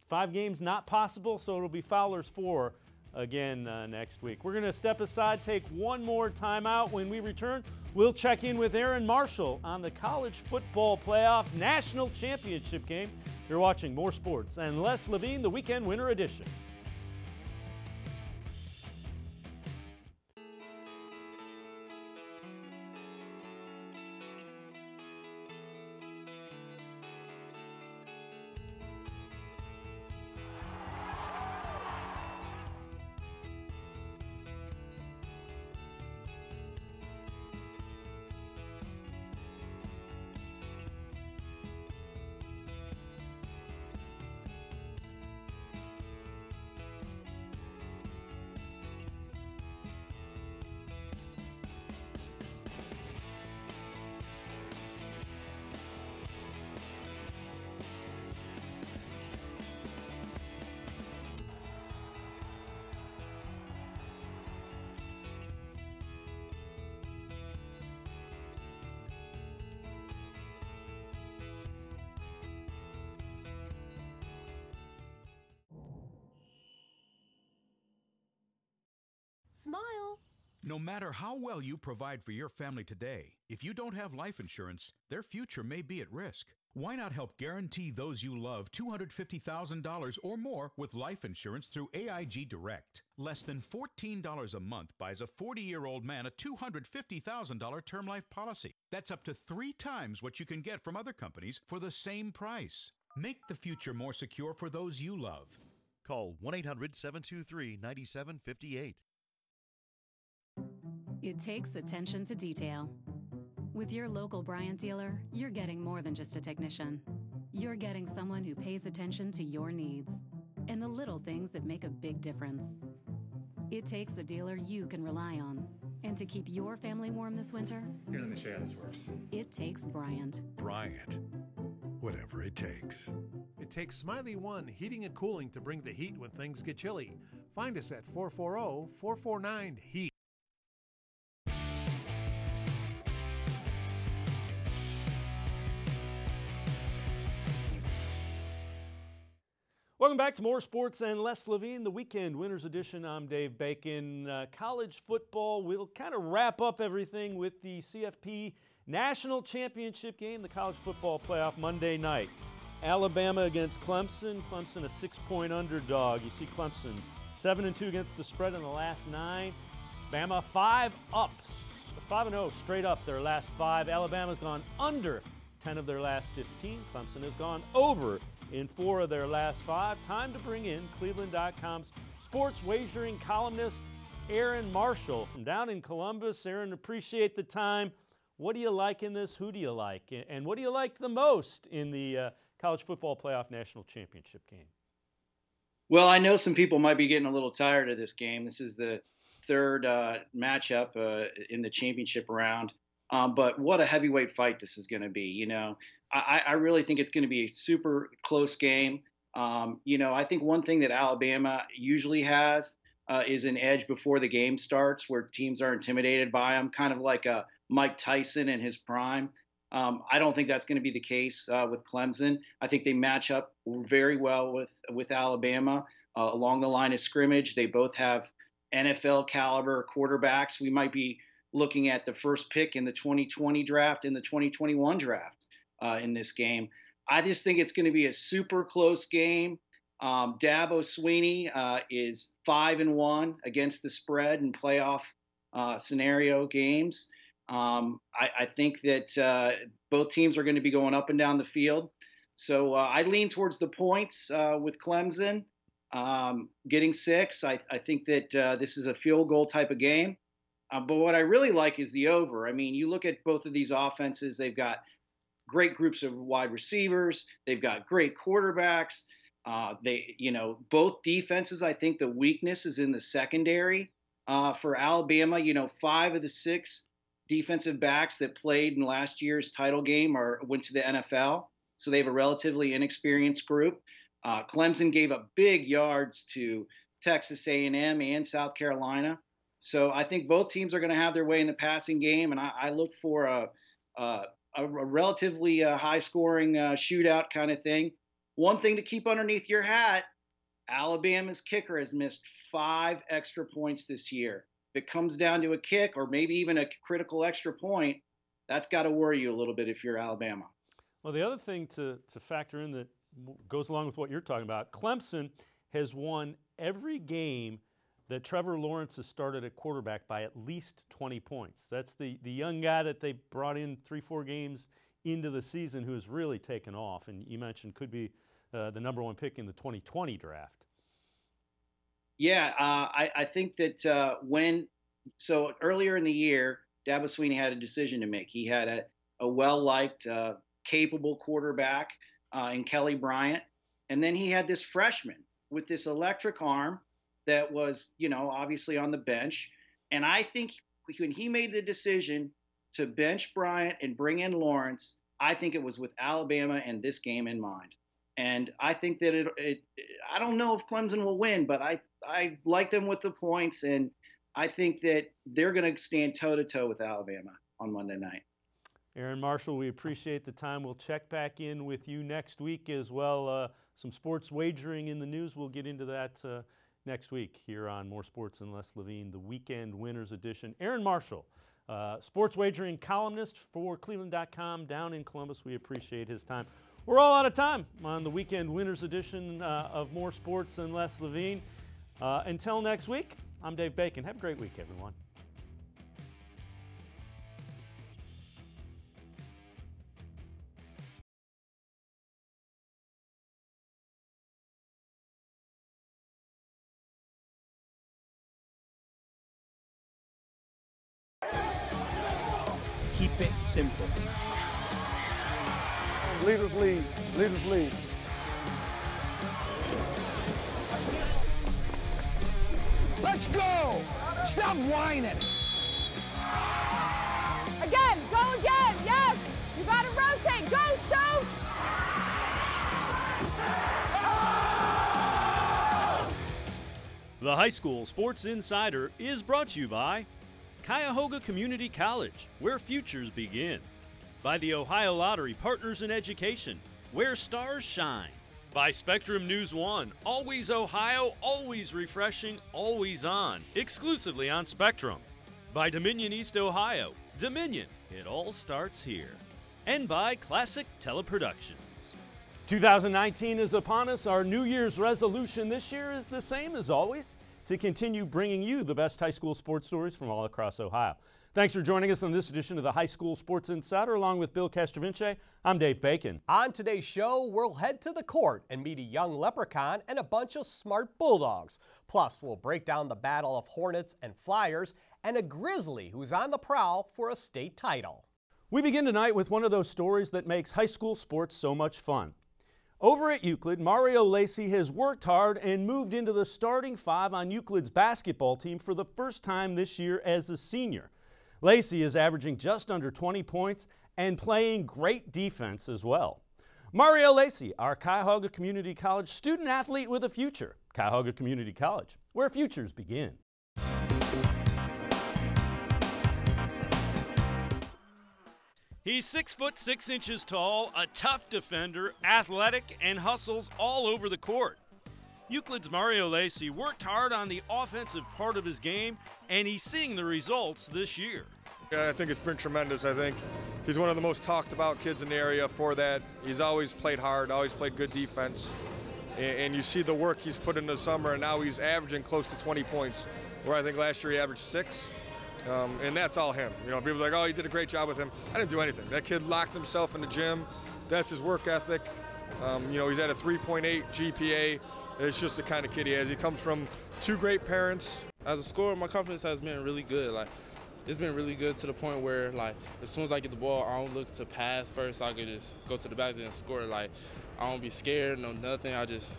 5 games not possible, so it'll be Fowler's 4 again next week. We're going to step aside, take one more timeout. When we return, we'll check in with Aaron Marshall on the college football playoff national championship game. You're watching More Sports and Less Levine, the Weekend Winner Edition. Smile. No matter how well you provide for your family today, if you don't have life insurance, their future may be at risk. Why not help guarantee those you love $250,000 or more with life insurance through AIG Direct? Less than $14 a month buys a 40-year-old man a $250,000 term life policy. That's up to 3 times what you can get from other companies for the same price. Make the future more secure for those you love. Call 1-800-723-9758. It takes attention to detail. With your local Bryant dealer, you're getting more than just a technician. You're getting someone who pays attention to your needs and the little things that make a big difference. It takes the dealer you can rely on. And to keep your family warm this winter, here, let me show you how this works. It takes Bryant. Bryant. Whatever it takes. It takes Smiley One Heating and Cooling to bring the heat when things get chilly. Find us at 440-449-HEAT. Welcome back to More Sports and Less Levine, the Weekend Winners Edition. I'm Dave Bacon. College football, we'll kind of wrap up everything with the CFP National Championship game, the college football playoff Monday night. Alabama against Clemson. Clemson a 6-point underdog. You see Clemson 7-2 against the spread in the last 9. Bama 5-0 straight up their last 5. Alabama's gone under 10 of their last 15. Clemson has gone over in 4 of their last 5. Time to bring in Cleveland.com's sports wagering columnist Aaron Marshall from down in Columbus. Aaron, appreciate the time. What do you like in this? Who do you like? And what do you like the most in the college football playoff national championship game? Well, I know some people might be getting a little tired of this game. This is the third matchup in the championship round. But what a heavyweight fight this is going to be. You know, I really think it's going to be a super close game. You know, I think one thing that Alabama usually has is an edge before the game starts where teams are intimidated by them, kind of like a Mike Tyson in his prime. I don't think that's going to be the case with Clemson. I think they match up very well with Alabama along the line of scrimmage. They both have NFL caliber quarterbacks. We might be looking at the first pick in the 2020 draft and the 2021 draft in this game. I just think it's going to be a super close game. Dabo Swinney is 5-1 against the spread in playoff scenario games. I think that both teams are going to be going up and down the field. So I lean towards the points with Clemson getting 6. I think that this is a field goal type of game. But what I really like is the over. I mean, you look at both of these offenses, they've got great groups of wide receivers. They've got great quarterbacks. Both defenses, I think the weakness is in the secondary. For Alabama, 5 of the 6 defensive backs that played in last year's title game went to the NFL. So they have a relatively inexperienced group. Clemson gave up big yards to Texas A&M and South Carolina. So I think both teams are going to have their way in the passing game, and I look for a relatively high-scoring shootout kind of thing. One thing to keep underneath your hat, Alabama's kicker has missed 5 extra points this year. If it comes down to a kick or maybe even a critical extra point, that's got to worry you a little bit if you're Alabama. Well, the other thing to factor in that goes along with what you're talking about, Clemson has won every game that Trevor Lawrence has started at quarterback by at least 20 points. That's the young guy that they brought in 3-4 games into the season who has really taken off, and you mentioned could be the #1 pick in the 2020 draft. Yeah, I think that so earlier in the year, Dabo Swinney had a decision to make. He had a well-liked, capable quarterback in Kelly Bryant, and then he had this freshman with this electric arm that was, obviously on the bench. And I think when he made the decision to bench Bryant and bring in Lawrence, I think it was with Alabama and this game in mind. And I think that I don't know if Clemson will win, but I like them with the points, and I think that they're going to stand toe-to-toe with Alabama on Monday night. Aaron Marshall, we appreciate the time. We'll check back in with you next week as well. Some sports wagering in the news. We'll get into that next week here on More Sports and Less Levine, the Weekend Winners Edition. Aaron Marshall, sports wagering columnist for cleveland.com down in Columbus. We appreciate his time. We're all out of time on the Weekend Winners Edition of More Sports and Less Levine. Until next week, I'm Dave Bacon. Have a great week, everyone. Keep it simple. Leaders lead. Leaders lead. Let's go! Stop whining! Again, go again, yes! You gotta rotate, go, Stowe! The High School Sports Insider is brought to you by Cuyahoga Community College, where futures begin. By the Ohio Lottery Partners in Education, where stars shine. By Spectrum News 1, always Ohio, always refreshing, always on, exclusively on Spectrum. By Dominion East Ohio, Dominion, it all starts here. And by Classic Teleproductions. 2019 is upon us. Our New Year's resolution this year is the same as always, to continue bringing you the best high school sports stories from all across Ohio. Thanks for joining us on this edition of the High School Sports Insider. Along with Bill Castrovince, I'm Dave Bacon. On today's show, we'll head to the court and meet a young leprechaun and a bunch of smart bulldogs. Plus, we'll break down the battle of Hornets and Flyers and a Grizzly who's on the prowl for a state title. We begin tonight with one of those stories that makes high school sports so much fun. Over at Euclid, Mario Lacey has worked hard and moved into the starting 5 on Euclid's basketball team for the first time this year as a senior. Lacey is averaging just under 20 points and playing great defense as well. Mario Lacey, our Cuyahoga Community College student athlete with a future. Cuyahoga Community College, where futures begin. He's 6 foot 6 inches tall, a tough defender, athletic, and hustles all over the court. Euclid's Mario Lacey worked hard on the offensive part of his game, and he's seeing the results this year. Yeah, I think it's been tremendous. I think he's one of the most talked about kids in the area for that. He's always played hard, always played good defense. And you see the work he's put in the summer, and now he's averaging close to 20 points, where I think last year he averaged 6. And that's all him. You know, people are like, oh, you did a great job with him. I didn't do anything. That kid locked himself in the gym. That's his work ethic. You know, he's at a 3.8 GPA. It's just the kind of kid he is. He comes from 2 great parents. As a scorer, my confidence has been really good. Like, it's been really good to the point where, like, as soon as I get the ball, I don't look to pass first. I can just go to the basket and score. Like, I don't be scared, no nothing. I just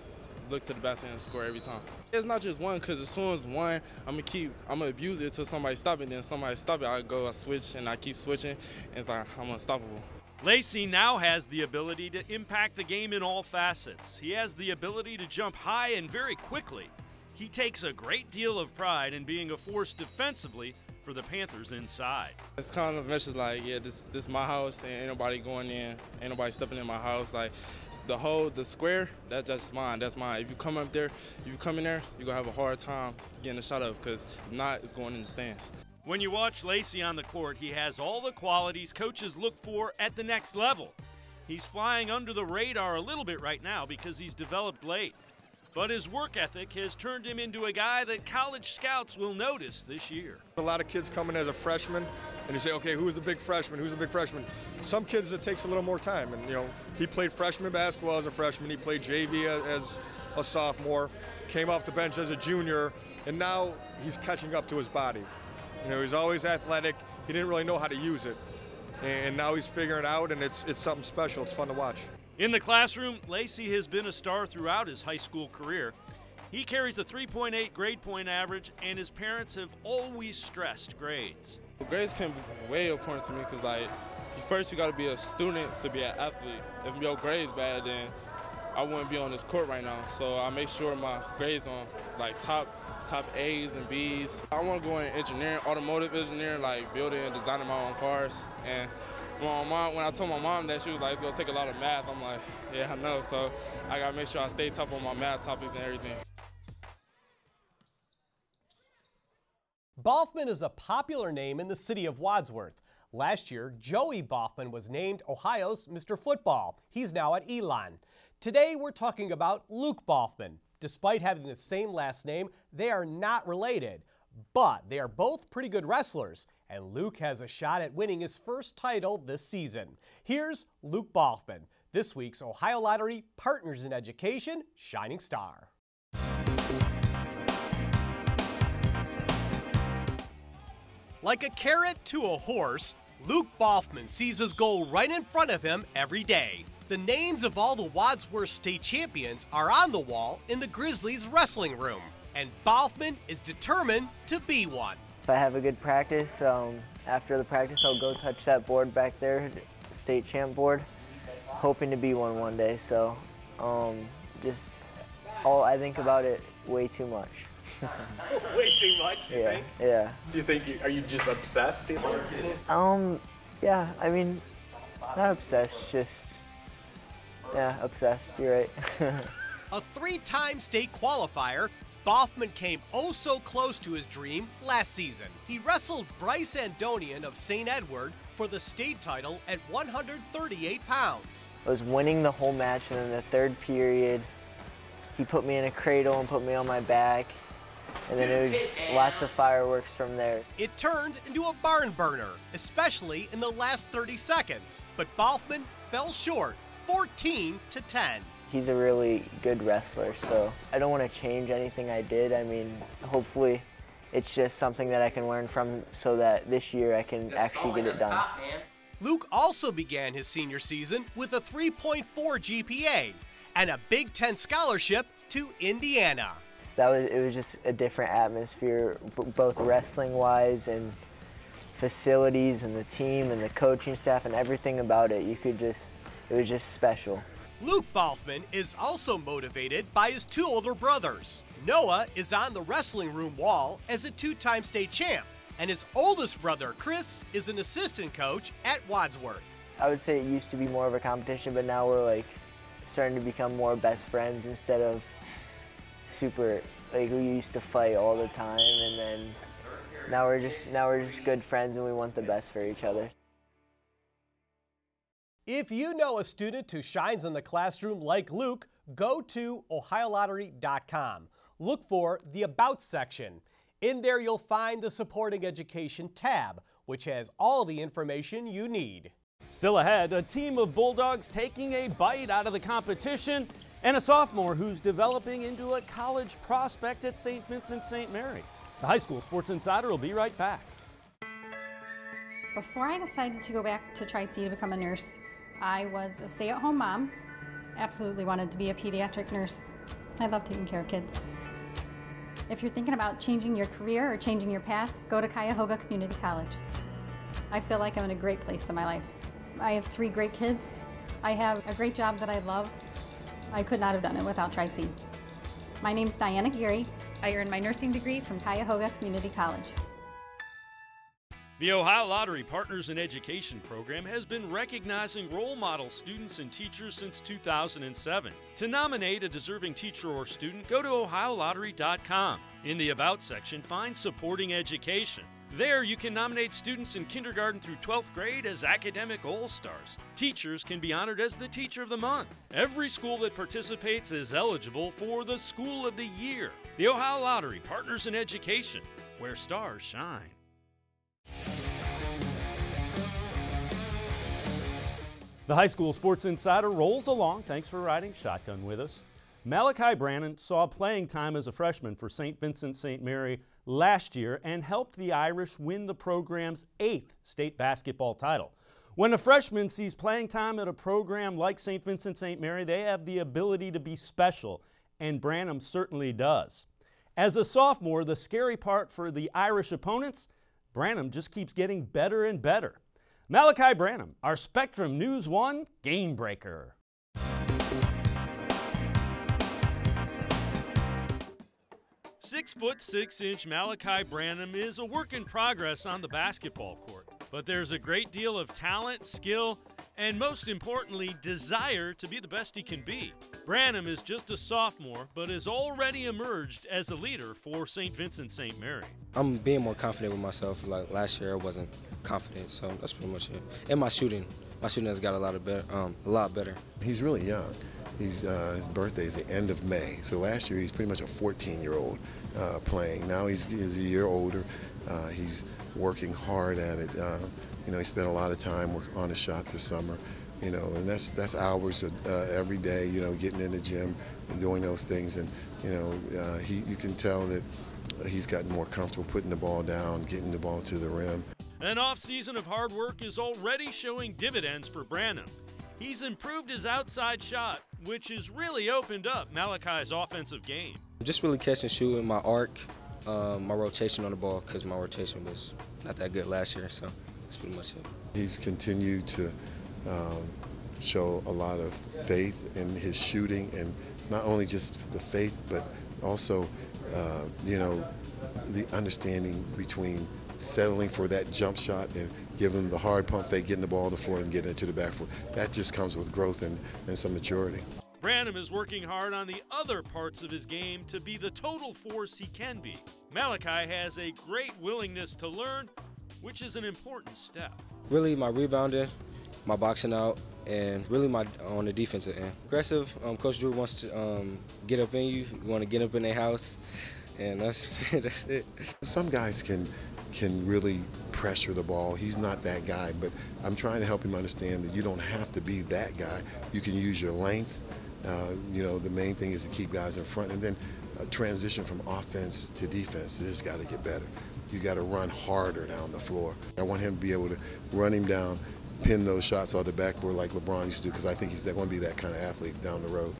look to the basket and score every time. It's not just one, because as soon as one, I'm gonna abuse it until somebody stop it. Then somebody stop it, I switch, and I keep switching. And it's like, I'm unstoppable. Lacey now has the ability to impact the game in all facets. He has the ability to jump high and very quickly. He takes a great deal of pride in being a force defensively for the Panthers inside. It's kind of a message like, yeah, this is my house, and ain't nobody going in, ain't nobody stepping in my house. Like, the square, that's just mine, that's mine. If you come up there, if you come in there, you're gonna have a hard time getting a shot up, because if not, it's going in the stands. When you watch Lacey on the court, he has all the qualities coaches look for at the next level. He's flying under the radar a little bit right now because he's developed late. But his work ethic has turned him into a guy that college scouts will notice this year. A lot of kids come in as a freshman, and you say, okay, who's the big freshman? Who's the big freshman? Some kids, it takes a little more time. And, you know, he played freshman basketball as a freshman. He played JV as a sophomore, came off the bench as a junior, and now he's catching up to his body. You know, he's always athletic. He didn't really know how to use it. And now he's figuring it out, and it's something special. It's fun to watch. In the classroom, Lacey has been a star throughout his high school career. He carries a 3.8 grade point average, and his parents have always stressed grades. Grades can be way important to me because, like, first you got to be a student to be an athlete. If your grade's bad, then I wouldn't be on this court right now. So I make sure my grades on, like, top A's and B's. I want to go into engineering, automotive engineering, like building and designing my own cars. And when I told my mom that, she was like, it's going to take a lot of math. I'm like, yeah, I know. So I got to make sure I stay top on my math topics and everything. Boffman is a popular name in the city of Wadsworth. Last year, Joey Boffman was named Ohio's Mr. Football. He's now at Elon. Today, we're talking about Luke Boffman. Despite having the same last name, they are not related, but they are both pretty good wrestlers, and Luke has a shot at winning his first title this season. Here's Luke Boffman, this week's Ohio Lottery Partners in Education Shining Star. Like a carrot to a horse, Luke Boffman sees his goal right in front of him every day. The names of all the Wadsworth state champions are on the wall in the Grizzlies wrestling room, and Boffman is determined to be one. If I have a good practice, after the practice I'll go touch that board back there, the state champ board, hoping to be one day. So I think about it way too much. Way too much, you think? Yeah. Do you think, are you just obsessed? Yeah, I mean, not obsessed, just, yeah, obsessed, you're right. A 3-time state qualifier, Boffman came oh so close to his dream last season. He wrestled Bryce Andonian of St. Edward for the state title at 138 pounds. I was winning the whole match, and in the third period, he put me in a cradle and put me on my back. And then it was lots of fireworks from there. It turned into a barn burner, especially in the last 30 seconds. But Boffman fell short, 14-10. He's a really good wrestler, so I don't want to change anything I did. I mean, hopefully it's just something that I can learn from so that this year I can actually get it done. Luke also began his senior season with a 3.4 GPA and a Big Ten scholarship to Indiana. It was just a different atmosphere, both wrestling-wise and facilities and the team and the coaching staff and everything about it. It was just special. Luke Boffman is also motivated by his 2 older brothers. Noah is on the wrestling room wall as a 2-time state champ, and his oldest brother, Chris, is an assistant coach at Wadsworth. I would say it used to be more of a competition, but now we're like starting to become more best friends instead of super, like we used to fight all the time, and then now we're just good friends and we want the best for each other. If you know a student who shines in the classroom like Luke, go to OhioLottery.com. Look for the About section. In there you'll find the Supporting Education tab, which has all the information you need. Still ahead, a team of Bulldogs taking a bite out of the competition, and a sophomore who's developing into a college prospect at St. Vincent St. Mary. The High School Sports Insider will be right back. Before I decided to go back to Tri-C to become a nurse, I was a stay-at-home mom. Absolutely wanted to be a pediatric nurse. I love taking care of kids. If you're thinking about changing your career or changing your path, go to Cuyahoga Community College. I feel like I'm in a great place in my life. I have 3 great kids. I have a great job that I love. I could not have done it without Tri-C. My name's Diana Geary. I earned my nursing degree from Cuyahoga Community College. The Ohio Lottery Partners in Education program has been recognizing role model students and teachers since 2007. To nominate a deserving teacher or student, go to OhioLottery.com. In the About section, find Supporting Education. There, you can nominate students in kindergarten through 12th grade as academic all-stars. Teachers can be honored as the Teacher of the Month. Every school that participates is eligible for the School of the Year. The Ohio Lottery Partners in Education, where stars shine. The High School Sports Insider rolls along. Thanks for riding shotgun with us. Malachi Brannon saw playing time as a freshman for St. Vincent St. Mary last year and helped the Irish win the program's 8th state basketball title. When a freshman sees playing time at a program like St. Vincent St. Mary, they have the ability to be special, and Branham certainly does. As a sophomore, the scary part for the Irish opponents, Branham just keeps getting better and better. Malachi Branham, our Spectrum News 1 Game Breaker. "6'6" Malachi Branham is a work in progress on the basketball court, but there's a great deal of talent, skill, and most importantly, desire to be the best he can be. Branham is just a sophomore, but has already emerged as a leader for St. Vincent St. Mary. I'm being more confident with myself. Like last year, I wasn't confident, so that's pretty much it. And my shooting has got a lot better. He's really young. His birthday is the end of May. So last year he's pretty much a 14-year-old playing. Now he's a year older. He's working hard at it. He spent a lot of time on his shot this summer. And that's hours every day. Getting in the gym and doing those things. And you can tell that he's gotten more comfortable putting the ball down, getting the ball to the rim. An off-season of hard work is already showing dividends for Branham. He's improved his outside shot, which has really opened up Malachi's offensive game. Just really catch and shoot in my arc, my rotation on the ball, because my rotation was not that good last year, so that's pretty much it. He's continued to show a lot of faith in his shooting, and not only just the faith, but also, the understanding between settling for that jump shot and giving them the hard pump fake, getting the ball on the floor and getting it to the backboard. That just comes with growth and some maturity. Branham is working hard on the other parts of his game to be the total force he can be. Malachi has a great willingness to learn, which is an important step. Really, my rebounding, my boxing out, and really on the defensive end. Aggressive. Coach Drew wants to get up in you. You want to get up in their house, and that's it. Some guys can really pressure the ball. He's not that guy, but I'm trying to help him understand that you don't have to be that guy. You can use your length. The main thing is to keep guys in front, and then transition from offense to defense. This got to get better. You got to run harder down the floor. I want him to be able to run him down, pin those shots on the backboard like LeBron used to do, because I think he's going to be that kind of athlete down the road.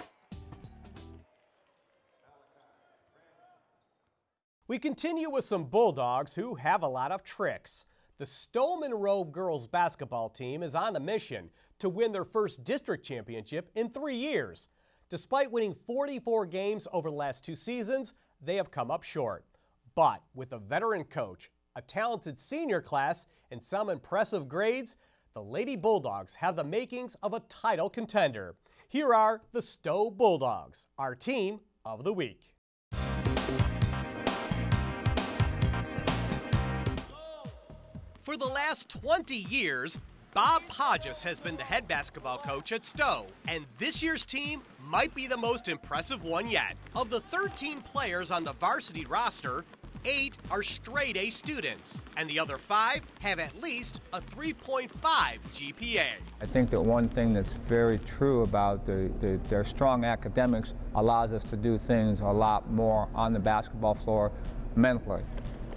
We continue with some Bulldogs who have a lot of tricks. The Stowe Monroe girls basketball team is on the mission to win their first district championship in 3 years. Despite winning 44 games over the last 2 seasons, they have come up short. But with a veteran coach, a talented senior class, and some impressive grades, the Lady Bulldogs have the makings of a title contender. Here are the Stowe Bulldogs, our team of the week. For the last 20 years, Bob Podges has been the head basketball coach at Stowe, and this year's team might be the most impressive one yet. Of the 13 players on the varsity roster, 8 are straight-A students, and the other 5 have at least a 3.5 GPA. I think that one thing that's very true about their strong academics allows us to do things a lot more on the basketball floor mentally.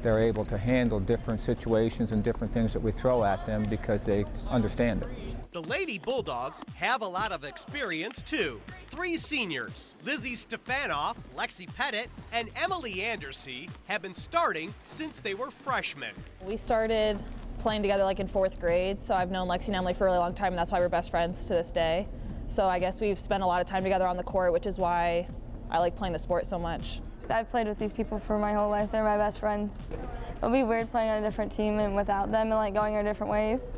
They're able to handle different situations and different things that we throw at them because they understand it. The Lady Bulldogs have a lot of experience too. 3 seniors, Lizzie Stefanoff, Lexi Pettit, and Emily Andersey, have been starting since they were freshmen. We started playing together like in 4th grade, so I've known Lexi and Emily for a really long time, and that's why we're best friends to this day. So I guess we've spent a lot of time together on the court, which is why I like playing the sport so much. I've played with these people for my whole life. They're my best friends. It'll be weird playing on a different team and without them and like going our different ways.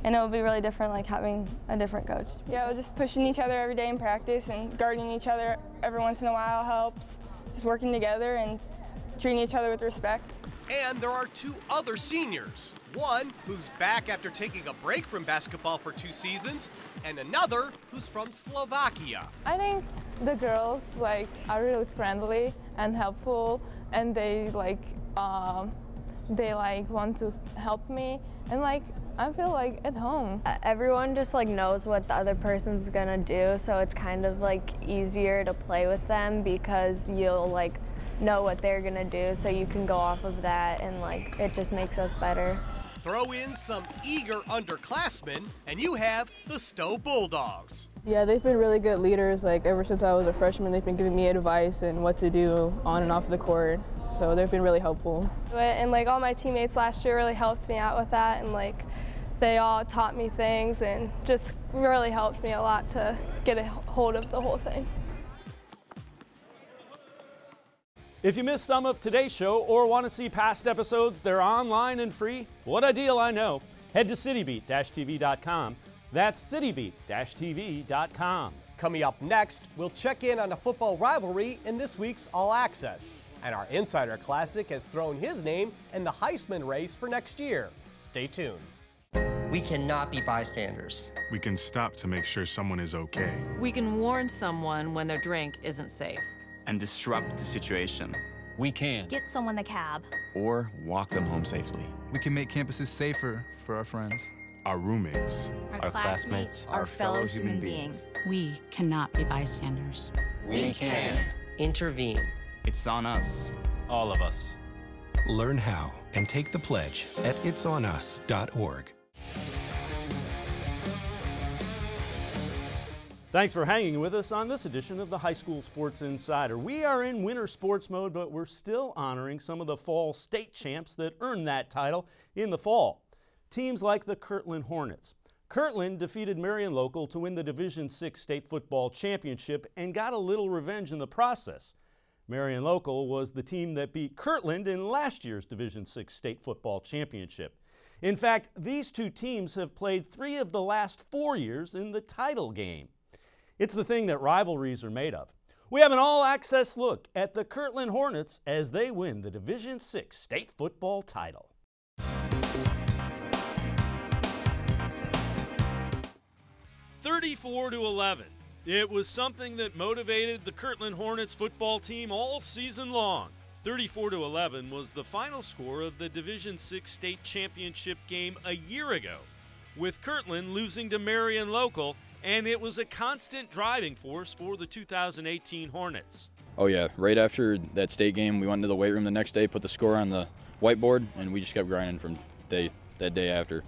And it will be really different like having a different coach. Yeah, we're just pushing each other every day in practice and guarding each other every once in a while helps. Just working together and treating each other with respect. And there are 2 other seniors. One who's back after taking a break from basketball for 2 seasons, and another who's from Slovakia. I think the girls are really friendly and helpful, and they want to help me, and I feel like at home. Everyone just knows what the other person's gonna do, so it's kind of easier to play with them because you'll know what they're gonna do, so you can go off of that, and it just makes us better. Throw in some eager underclassmen, and you have the Stowe Bulldogs. Yeah, they've been really good leaders. Ever since I was a freshman, they've been giving me advice and what to do on and off the court. So they've been really helpful. And all my teammates last year really helped me out with that, and they all taught me things and just really helped me a lot to get a hold of the whole thing. If you missed some of today's show or want to see past episodes, they're online and free. What a deal, I know. Head to citybeat-tv.com. That's citybeat-tv.com. Coming up next, we'll check in on a football rivalry in this week's All Access. And our Insider Classic has thrown his name in the Heisman race for next year. Stay tuned. We cannot be bystanders. We can stop to make sure someone is okay. We can warn someone when their drink isn't safe. And disrupt the situation. We can get someone a cab or walk them home safely. We can make campuses safer for our friends, our roommates, our classmates, our fellow human beings. We cannot be bystanders. We can intervene. It's on us. All of us. Learn how and take the pledge at itsonus.org. Thanks for hanging with us on this edition of the High School Sports Insider. We are in winter sports mode, but we're still honoring some of the fall state champs that earned that title in the fall. Teams like the Kirtland Hornets. Kirtland defeated Marion Local to win the Division VI State Football Championship and got a little revenge in the process. Marion Local was the team that beat Kirtland in last year's Division VI State Football Championship. In fact, these 2 teams have played 3 of the last 4 years in the title game. It's the thing that rivalries are made of. We have an all-access look at the Kirtland Hornets as they win the Division VI State Football title. (34-11). It was something that motivated the Kirtland Hornets football team all season long. 34-11 was the final score of the Division VI State Championship game a year ago, with Kirtland losing to Marion Local, and it was a constant driving force for the 2018 Hornets. Oh yeah, right after that state game, we went into the weight room the next day, put the score on the whiteboard, and we just kept grinding from that day after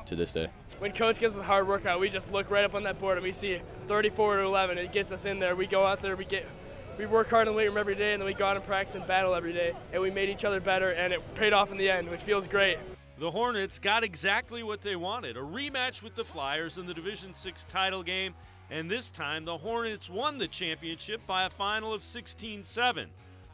to this day. When coach gives us a hard workout, we just look right up on that board and we see 34-11. It gets us in there. We go out there, we work hard in the weight room every day, and then we go out and practice and battle every day, and we made each other better, and it paid off in the end, which feels great. The Hornets got exactly what they wanted, a rematch with the Flyers in the Division VI title game, and this time the Hornets won the championship by a final of 16-7.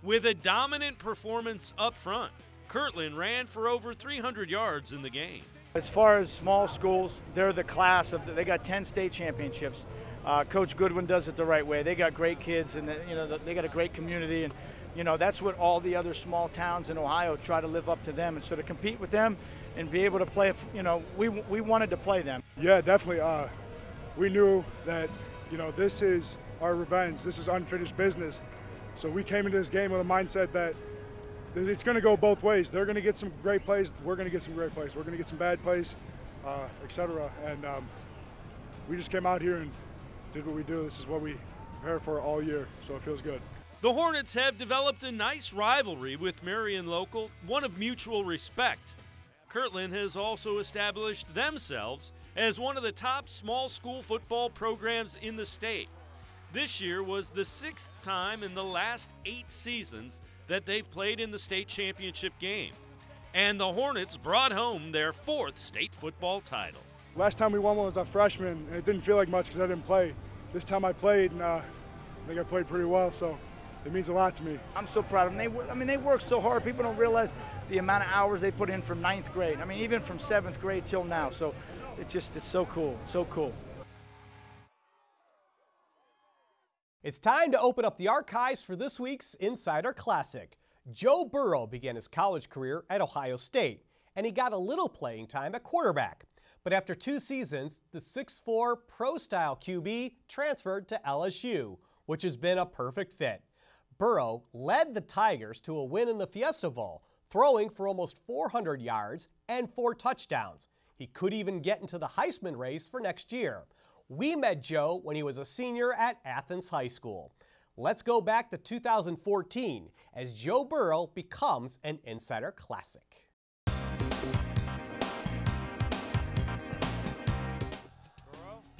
With a dominant performance up front, Kirtland ran for over 300 yards in the game. As far as small schools, they're the class of, they got 10 state championships. Coach Goodwin does it the right way. They got great kids, and they got a great community, and that's what all the other small towns in Ohio try to live up to them, and so to compete with them and be able to play, we wanted to play them. Yeah, definitely. We knew that, this is our revenge. This is unfinished business. So we came into this game with a mindset that it's going to go both ways. They're going to get some great plays. We're going to get some great plays. We're going to get some bad plays, etc. And we just came out here and did what we do. This is what we prepared for all year, so it feels good. The Hornets have developed a nice rivalry with Marion Local, one of mutual respect. Kirtland has also established themselves as one of the top small school football programs in the state. This year was the 6th time in the last 8 seasons that they've played in the state championship game. And the Hornets brought home their 4th state football title. Last time we won one was a freshman, and it didn't feel like much because I didn't play. This time I played, and I think I played pretty well, so it means a lot to me. I'm so proud of them. They work so hard. People don't realize the amount of hours they put in from 9th grade. Even from 7th grade till now. So it's so cool, so cool. It's time to open up the archives for this week's Insider Classic. Joe Burrow began his college career at Ohio State, and he got a little playing time at quarterback. But after 2 seasons, the 6'4" pro-style QB transferred to LSU, which has been a perfect fit. Burrow led the Tigers to a win in the Fiesta Bowl, throwing for almost 400 yards and 4 touchdowns. He could even get into the Heisman race for next year. We met Joe when he was a senior at Athens High School. Let's go back to 2014 as Joe Burrow becomes an Insider Classic.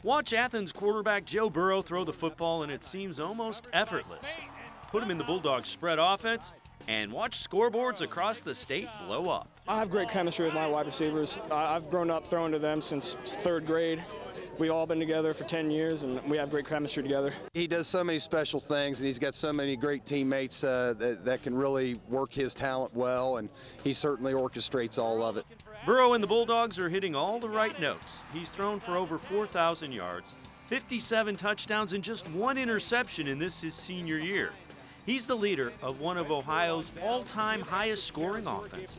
Watch Athens quarterback Joe Burrow throw the football and it seems almost effortless. Put him in the Bulldogs spread offense and watch scoreboards across the state blow up. I have great chemistry with my wide receivers. I've grown up throwing to them since 3rd grade. We've all been together for 10 years, and we have great chemistry together. He does so many special things, and he's got so many great teammates that can really work his talent well, and he certainly orchestrates all of it. Burrow and the Bulldogs are hitting all the right notes. He's thrown for over 4,000 yards, 57 touchdowns, and just 1 interception in his senior year. He's the leader of one of Ohio's all-time highest scoring offenses.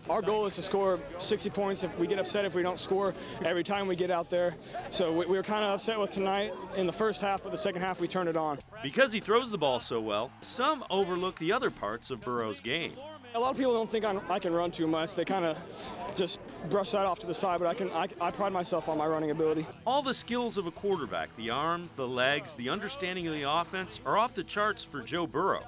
Our goal is to score 60 points. If we get upset if we don't score every time we get out there. So we were kind of upset with tonight in the first half, but the second half we turned it on. Because he throws the ball so well, some overlook the other parts of Burrow's game. A lot of people don't think I can run too much. They kind of just brush that off to the side, but I pride myself on my running ability. All the skills of a quarterback, the arm, the legs, the understanding of the offense, are off the charts for Joe Burrow.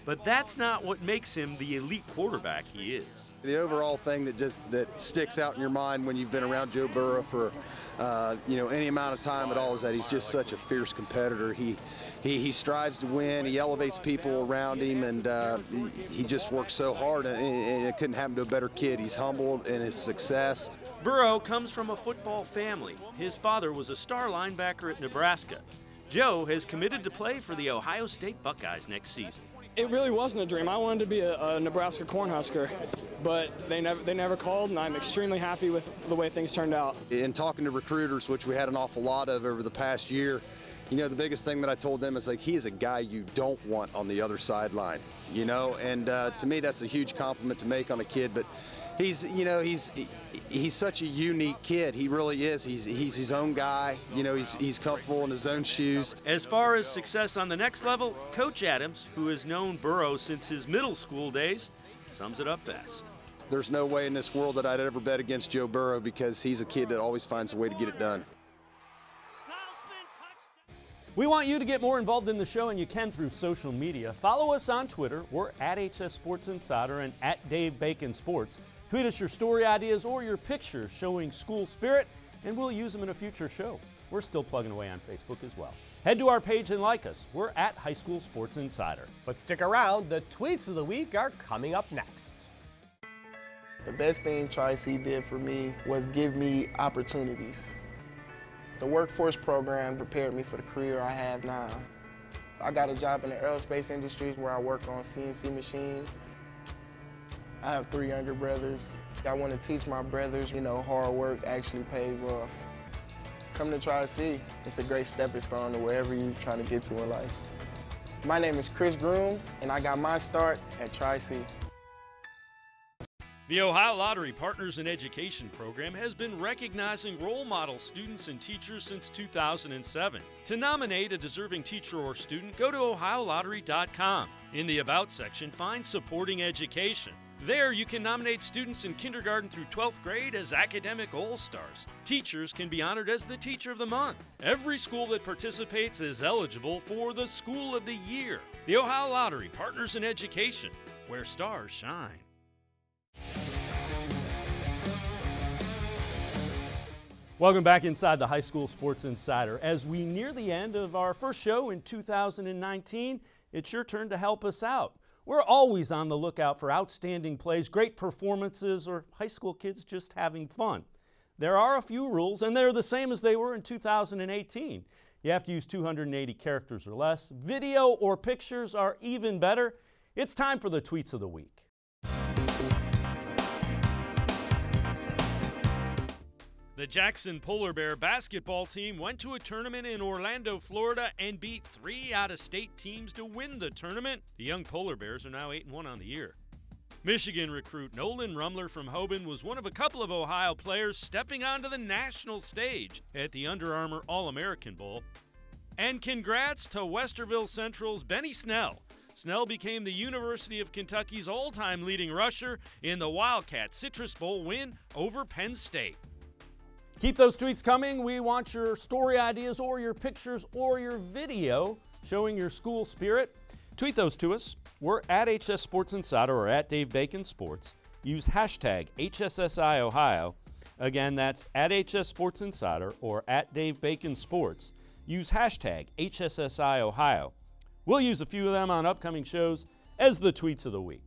But that's not what makes him the elite quarterback he is. The overall thing that sticks out in your mind when you've been around Joe Burrow for any amount of time at all is that he's just such a fierce competitor. He strives to win. He elevates people around him, and he just works so hard. And it couldn't happen to a better kid. He's humbled in his success. Burrow comes from a football family. His father was a star linebacker at Nebraska. Joe has committed to play for the Ohio State Buckeyes next season. It really wasn't a dream. I wanted to be a Nebraska Cornhusker, but they never called, and I'm extremely happy with the way things turned out. In talking to recruiters, which we had an awful lot of over the past year, the biggest thing that I told them is he's a guy you don't want on the other sideline, and to me that's a huge compliment to make on a kid, but he's such a unique kid. He really is. He's his own guy. He's comfortable in his own shoes. As far as success on the next level, Coach Adams, who has known Burrow since his middle school days, sums it up best. There's no way in this world that I'd ever bet against Joe Burrow because he's a kid that always finds a way to get it done. We want you to get more involved in the show, and you can through social media. Follow us on Twitter. We're at HS Sports Insider and at Dave Bacon Sports. Tweet us your story ideas or your pictures showing school spirit, and we'll use them in a future show. We're still plugging away on Facebook as well. Head to our page and like us. We're at High School Sports Insider. But stick around. The tweets of the week are coming up next. The best thing Tri-C did for me was give me opportunities. The workforce program prepared me for the career I have now. I got a job in the aerospace industry where I work on CNC machines. I have 3 younger brothers. I want to teach my brothers, hard work actually pays off. Come to Tri-C. It's a great stepping stone to wherever you're trying to get to in life. My name is Chris Grooms, and I got my start at Tri-C. The Ohio Lottery Partners in Education program has been recognizing role model students and teachers since 2007. To nominate a deserving teacher or student, go to OhioLottery.com. In the About section, find Supporting Education. There, you can nominate students in kindergarten through 12th grade as academic all-stars. Teachers can be honored as the Teacher of the Month. Every school that participates is eligible for the School of the Year. The Ohio Lottery Partners in Education, where stars shine. Welcome back inside the High School Sports Insider. As we near the end of our first show in 2019, it's your turn to help us out. We're always on the lookout for outstanding plays, great performances, or high school kids just having fun. There are a few rules, and they're the same as they were in 2018. You have to use 280 characters or less. Video or pictures are even better. It's time for the Tweets of the Week. The Jackson Polar Bear basketball team went to a tournament in Orlando, Florida, and beat 3 out-of-state teams to win the tournament. The young Polar Bears are now 8-1 on the year. Michigan recruit Nolan Rumler from Hoban was one of a couple of Ohio players stepping onto the national stage at the Under Armour All-American Bowl. And congrats to Westerville Central's Benny Snell. Snell became the University of Kentucky's all-time leading rusher in the Wildcat Citrus Bowl win over Penn State. Keep those tweets coming. We want your story ideas or your pictures or your video showing your school spirit. Tweet those to us. We're at HS Sports Insider or at Dave Bacon Sports. Use hashtag HSSI Ohio. Again, that's at HS Sports Insider or at Dave Bacon Sports. Use hashtag HSSI Ohio. We'll use a few of them on upcoming shows as the Tweets of the Week.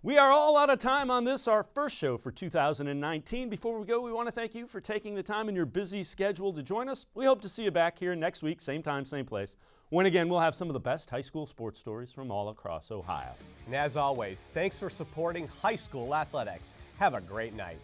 We are all out of time on this, our first show for 2019. Before we go, we want to thank you for taking the time in your busy schedule to join us. We hope to see you back here next week, same time, same place, when again we'll have some of the best high school sports stories from all across Ohio. And as always, thanks for supporting high school athletics. Have a great night.